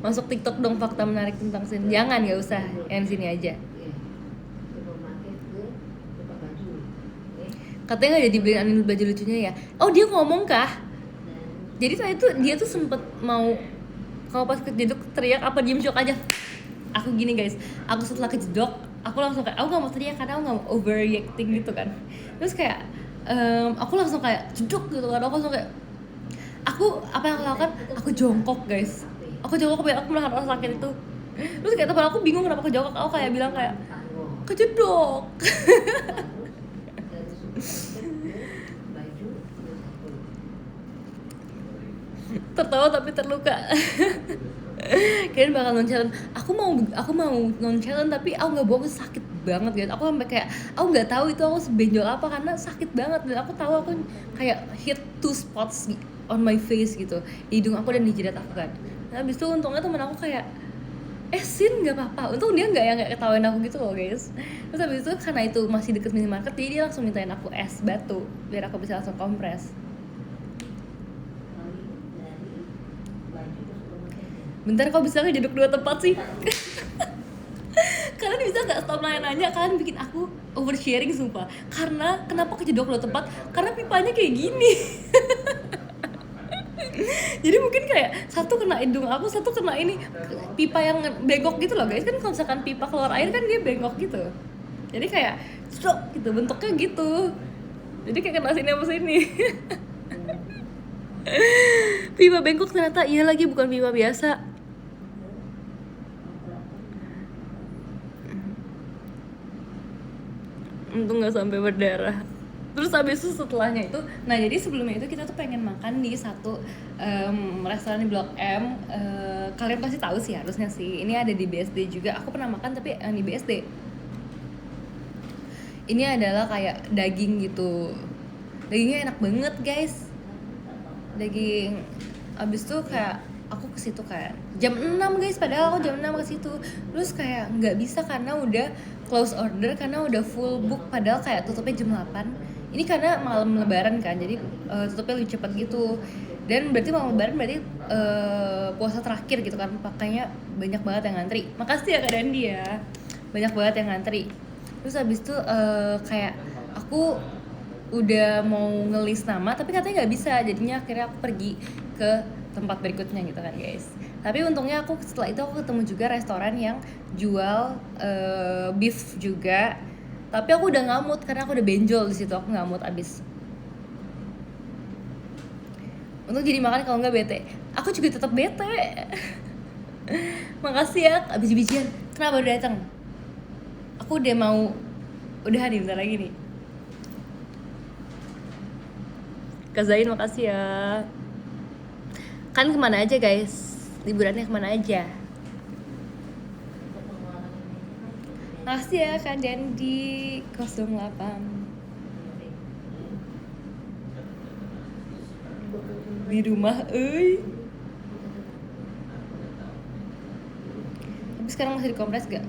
Masuk TikTok dong fakta menarik tentang Sin. Jangan, nggak usah, yang sini aja. Katanya nggak jadi beliin baju lucunya ya. Oh dia ngomong kah? Jadi tadi tuh dia tuh sempet mau, kalau pas kejedok teriak apa diem syok aja. Aku gini guys, aku setelah kejedok aku langsung kayak, aku nggak mau teriak karena aku nggak mau overreacting gitu kan. Terus kayak aku langsung kayak jedok gitu kan. Aku langsung kayak, apa yang aku lakukan, aku jongkok guys. Aku jongkok biar aku menahan rasa sakit itu. Terus kayak teman aku bingung kenapa aku jongkok, aku kayak bilang kayak kejedok. Tertawa tapi terluka. Kalian bakal non-challenge. Aku mau non-challenge tapi aku nggak bohong, sakit banget guys. Aku sampai kayak aku nggak tahu itu aku sebenjol apa karena sakit banget, dan aku tahu aku kayak hit 2 spots on my face gitu, di hidung aku dan di jidat aku kan. Nah, habis itu untungnya temen aku kayak Sin nggak apa-apa, untung dia nggak yang kayak ketawain aku gitu loh guys. Terus habis itu karena itu masih deket minimarket, jadi dia langsung mintain aku es batu biar aku bisa langsung kompres. Bentar, kok bisa ngejeduk 2 tempat sih? Kalian bisa nggak stop nanya-nanya? Kalian bikin aku oversharing sumpah. Karena kenapa kejedok 2 tempat? Karena pipanya kayak gini. Jadi mungkin kayak satu kena hidung aku, satu kena ini pipa yang bengkok gitu loh guys. Kan kalau misalkan pipa keluar air kan dia bengkok gitu. Jadi kayak strok gitu, bentuknya gitu. Jadi kayak kena sini apa sini. Pipa bengkok ternyata, iya lagi bukan pipa biasa. Untung nggak sampai berdarah. Terus habis itu setelahnya itu, nah jadi sebelumnya itu kita tuh pengen makan di satu restoran di Blok M. Kalian pasti tahu sih harusnya sih. Ini ada di BSD juga. Aku pernah makan tapi di BSD. Ini adalah kayak daging gitu. Dagingnya enak banget guys. Daging. Abis itu kayak aku ke situ kayak jam 6 guys, padahal aku jam 6 ke situ. Terus kayak nggak bisa karena udah close order, karena udah full book, padahal kayak tutupnya jam 8. Ini karena malam lebaran kan, jadi tutupnya lebih cepat gitu. Dan berarti malam lebaran berarti puasa terakhir gitu kan, makanya banyak banget yang ngantri. Makasih ya Kak Dandi ya, banyak banget yang ngantri. Terus habis itu kayak aku udah mau ngelis nama tapi katanya nggak bisa, jadinya akhirnya aku pergi ke tempat berikutnya gitu kan guys. Tapi untungnya aku setelah itu aku ketemu juga restoran yang jual beef juga. Tapi aku udah ngamut karena aku udah benjol di situ, aku ngamut abis. Untuk jadi makan kalau nggak bete. Aku juga tetap bete. Makasih ya abis bijian. Kenapa udah datang? Aku udah mau nih bentar lagi nih. Kak Zain makasih ya. Kan kemana aja guys? Liburannya kemana aja? Makasih ya Kak Dandi 08. Di rumah, Tapi sekarang masih dikompres gak?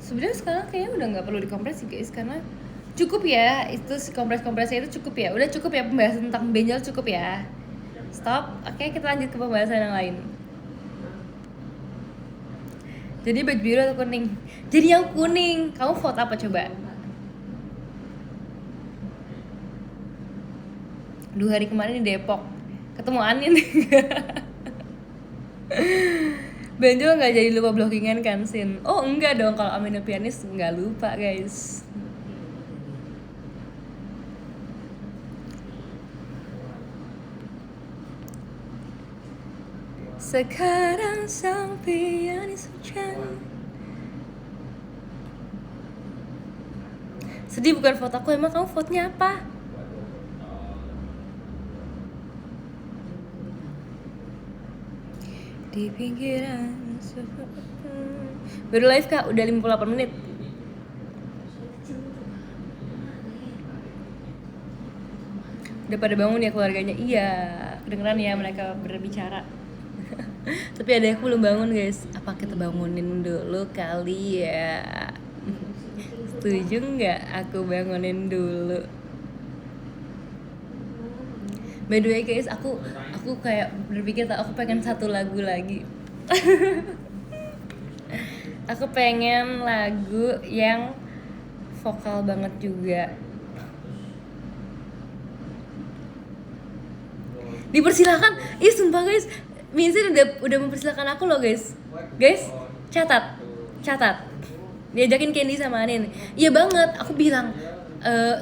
Sebenarnya sekarang kayaknya udah nggak perlu dikompres sih guys, karena cukup ya, itu si kompres-kompresnya itu cukup ya. Udah cukup ya pembahasan tentang benjol, cukup ya. Stop. Oke, kita lanjut ke pembahasan yang lain. Jadi baju biru atau kuning? Jadi yang kuning. Kamu vote apa coba? 2 hari kemarin di Depok ketemu Anin. Benjol nggak jadi lupa blockingan kan Sin? Oh enggak dong, kalau Amino Pianis nggak lupa guys. Sekarang sang pianis hujan. Sedih bukan foto aku, emang kamu fotonya apa? Di pinggiran. Baru live Kak, udah 58 menit. Udah pada bangun ya keluarganya? Iya, kedengeran ya mereka berbicara. Tapi ada yang belum bangun guys. Apa kita bangunin dulu kali ya? Setuju nggak aku bangunin dulu? By the way guys, aku kayak berpikir aku pengen satu lagu lagi. Aku pengen lagu yang vokal banget juga. Dipersilakan. Ih sumpah guys, Minsin udah mempersilakan aku loh guys. Guys, catat. Diajakin Candy sama Anin. Iya banget, aku bilang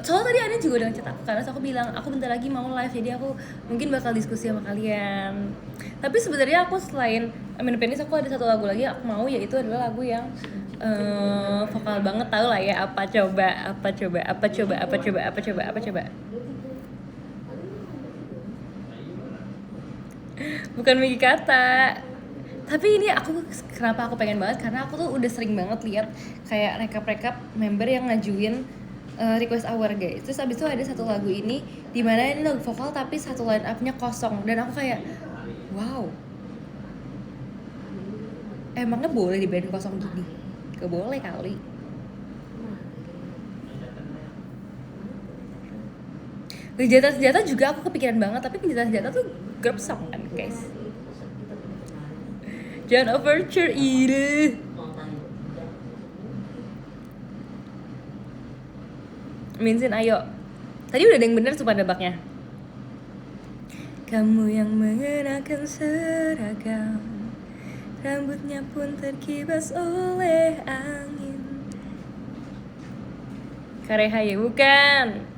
soalnya tadi Anin juga udah ngechat aku, karena aku bilang aku bentar lagi mau live, jadi aku mungkin bakal diskusi sama kalian. Tapi sebenarnya aku selain Amin Penis, aku ada satu lagu lagi aku mau, yaitu adalah lagu yang vokal banget, tau lah ya. Apa coba. Bukan Miki Kata. Tapi ini kenapa aku pengen banget, karena aku tuh udah sering banget lihat kayak rekap member yang ngajuin request hour guys. Terus abis itu ada satu lagu ini dimana ini lagu vokal tapi satu line up-nya kosong, dan aku kayak wow, Emangnya boleh di band kosong gini? Gak boleh kali. Senjata-senjata juga aku kepikiran banget, tapi senjata-senjata tuh grup song kan guys. Jangan overture ini. Minsin ayo. Tadi udah ada yang bener sumpah nebaknya. Kamu yang mengenakan seragam, rambutnya pun terkibas oleh angin. Karehaye bukan.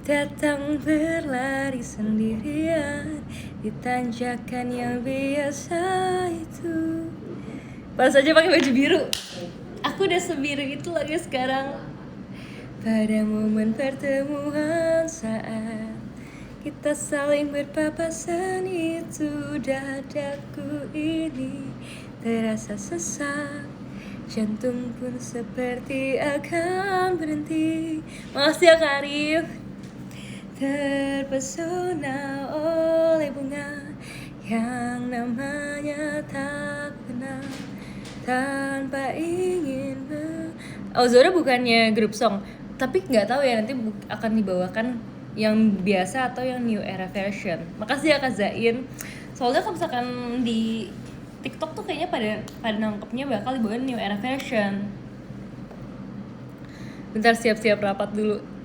Datang berlari sendirian di tanjakan yang biasa itu. Pas aja pakai baju biru. Aku udah sebiru itu lagi sekarang. Pada momen pertemuan saat kita saling berpapasan itu, dadaku ini terasa sesak, jantung pun seperti akan berhenti. Makasih ya Kak Arif. Terpesona oleh bunga yang namanya tak kenal, tanpa ingin Zora bukannya grup song, tapi nggak tahu ya nanti akan dibawakan yang biasa atau yang new era version. Makasih ya Kak Zain. Soalnya kalau misalkan di TikTok tuh kayaknya pada nangkepnya bakal dibawain new era version. Bentar siap-siap rapat dulu.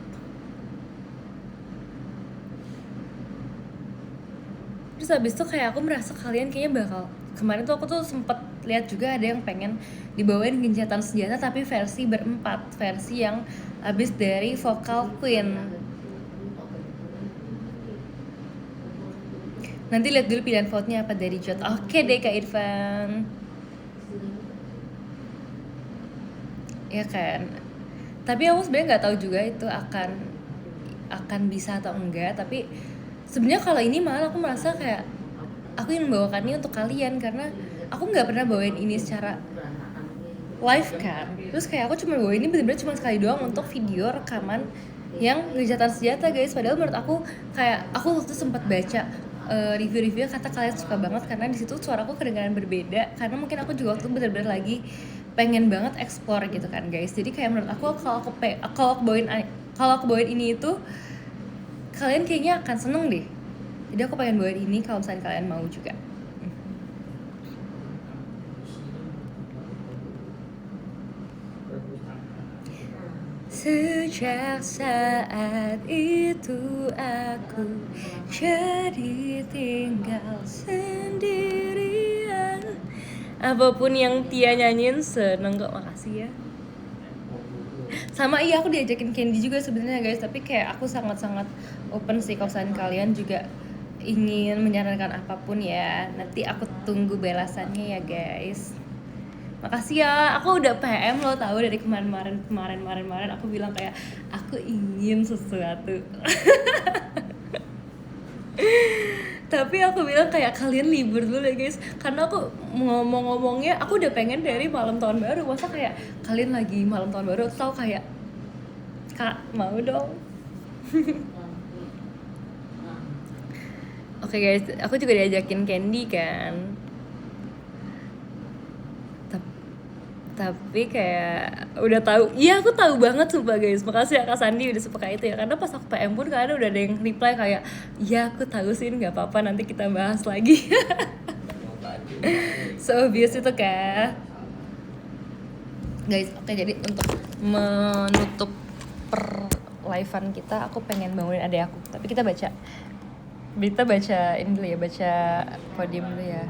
Terus habis itu kayak aku merasa kalian kayaknya bakal, kemarin tuh aku tuh sempet lihat juga ada yang pengen dibawain gencatan senjata tapi versi berempat, versi yang habis dari Vocal Queen. Nanti lihat dulu pilihan vote-nya apa dari Jot. Oke deh Kak Irfan. Ya kan. Tapi aku sebenarnya nggak tahu juga itu akan bisa atau enggak. Tapi sebenarnya kalau ini malah aku merasa kayak aku ingin membawakannya untuk kalian karena aku nggak pernah bawain ini secara live kan. Terus kayak aku cuma bawain ini bener-bener cuma sekali doang untuk video rekaman yang gencatan senjata guys. Padahal menurut aku kayak aku waktu itu sempat baca review-review kata kalian suka banget karena di situ suaraku kedengaran berbeda, karena mungkin aku juga waktu bener-bener lagi pengen banget explore gitu kan guys. Jadi kayak menurut aku kalau aku bawain ini itu kalian kayaknya akan seneng deh. Jadi aku pengen bawain ini kalau misalnya kalian mau juga. Sejak saat itu aku jadi tinggal sendirian. Apapun yang Tia nyanyiin seneng kok, makasih ya. Sama iya aku diajakin Candy juga sebenarnya guys, tapi kayak aku sangat-sangat open sih kalau kalian juga ingin menyarankan apapun ya. Nanti aku tunggu balasannya ya guys. Makasih ya, aku udah PM lo tahu dari kemarin aku bilang kayak aku ingin sesuatu. Tapi aku bilang kayak kalian libur dulu ya guys, karena aku ngomongnya aku udah pengen dari malam tahun baru. Masa kayak kalian lagi malam tahun baru tau kayak Kak mau dong. Oke guys, aku juga diajakin Candy kan. Tapi kayak udah tahu, iya aku tahu banget sumpah guys. Makasih ya Kak Sandi udah sepeka itu ya, karena pas aku PM pun kadang udah ada yang reply kayak iya aku tahu sih, nggak apa-apa nanti kita bahas lagi. So obvious itu kan guys. Oke, jadi untuk menutup live-an kita, aku pengen bangunin adek aku, tapi kita baca ini dulu ya, baca podium dulu ya.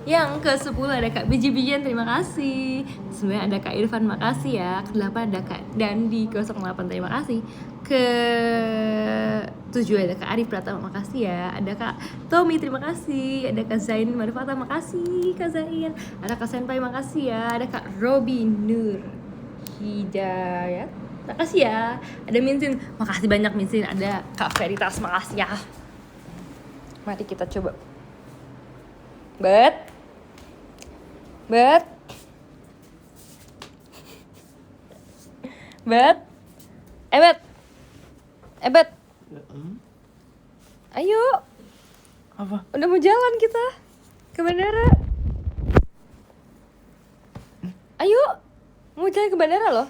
Yang ke-10 ada Kak Biji-bijian, terima kasih. Sebenarnya ada Kak Irfan, makasih ya. Ke-8 ada Kak Dandi 08, terima kasih. Ke-7 ada Kak Arif Pratama, makasih ya. Ada Kak Tommy, terima kasih. Ada Kak Zain Marifata, makasih Kak Zain. Ada Kak Senpai, makasih ya. Ada Kak Robi Nur Hidayat, makasih ya. Ada Minsin, makasih banyak Minsin. Ada Kak Veritas, makasih ya. Mari kita coba. Bet. Ayo. Apa? Udah mau jalan kita ke bandara. Ayo, mau jalan ke bandara loh.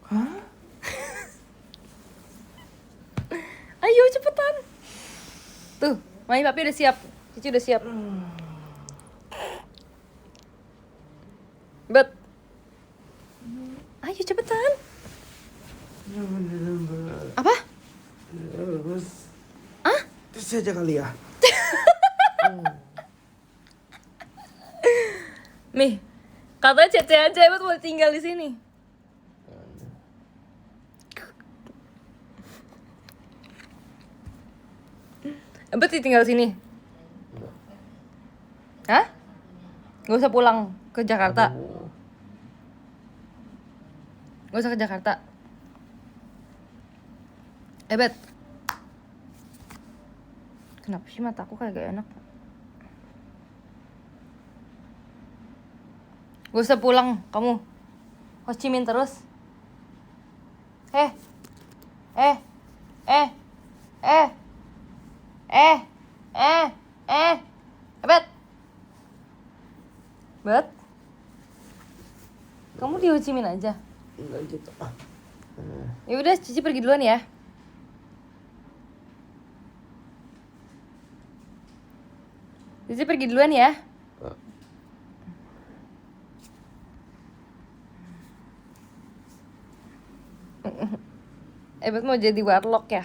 Hah? Ayo cepetan. Tuh, Mami Papi udah siap. Cici udah siap. Bet. Ayo cepetan. Ya beneran, Mbak. Apa? Terus. Ah? Terus aja kali ya. Nih, katanya Cece aja Ebet mau tinggal di sini. Ebet tinggal sini. Hah? Gak usah pulang ke Jakarta. Gak usah ke Jakarta. Ebet. Kenapa sih mataku kayak gak enak? Gak usah pulang kamu. Ho Chi Minh terus. Eh. Ebet. Bet. Kamu di Ho Chi Minh aja. Enggak gitu. Ya udah, Cici pergi duluan ya. Cici pergi duluan ya. Ebet mau jadi warlock ya?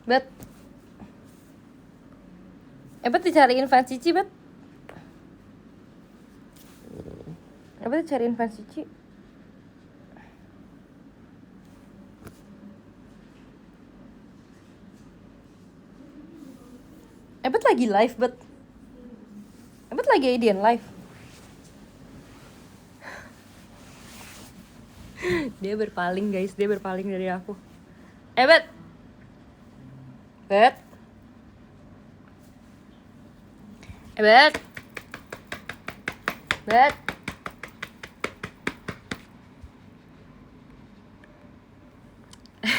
Bet. Ebet dicariin fans Cici, Bet. Ebet dicariin fans Cici. Ebet lagi live, Bet. Ebet lagi IDN live. Dia berpaling, guys. Dia berpaling dari aku. Bet. Bet. Bet. Bet.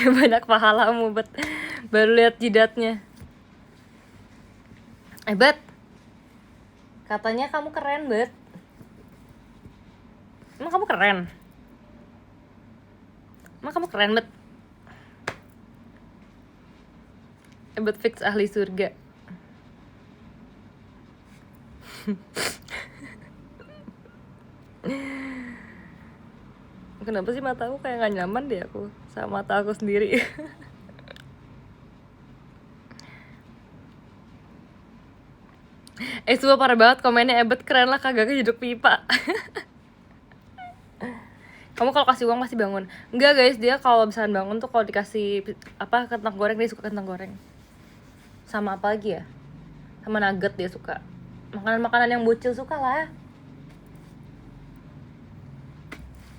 Banyak pahalamu, Bet. Baru lihat jidatnya. Bet. Katanya kamu keren, Bet. Emang kamu keren? Emang kamu keren, Bet? Bet fix ahli surga. Kenapa sih mataku kayak gak nyaman deh aku sama mata aku sendiri. Semua parah banget komennya. Ebet keren lah, kagak kejeduk pipa. Kamu kalau kasih uang pasti bangun. Enggak guys, dia kalau misalnya bangun tuh kalau dikasih apa kentang goreng, dia suka kentang goreng. Sama apa lagi ya? Sama nugget dia suka. Makanan-makanan yang bocil suka lah.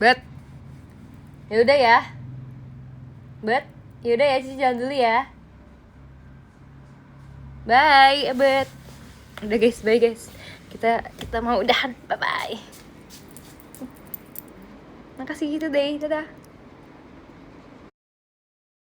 Bet. Yaudah ya. Bet. Yaudah ya, Cici jalan dulu ya. Bye, Bet. Udah guys, bye guys. Kita mau udahan. Bye bye. Makasih gitu deh. Dadah.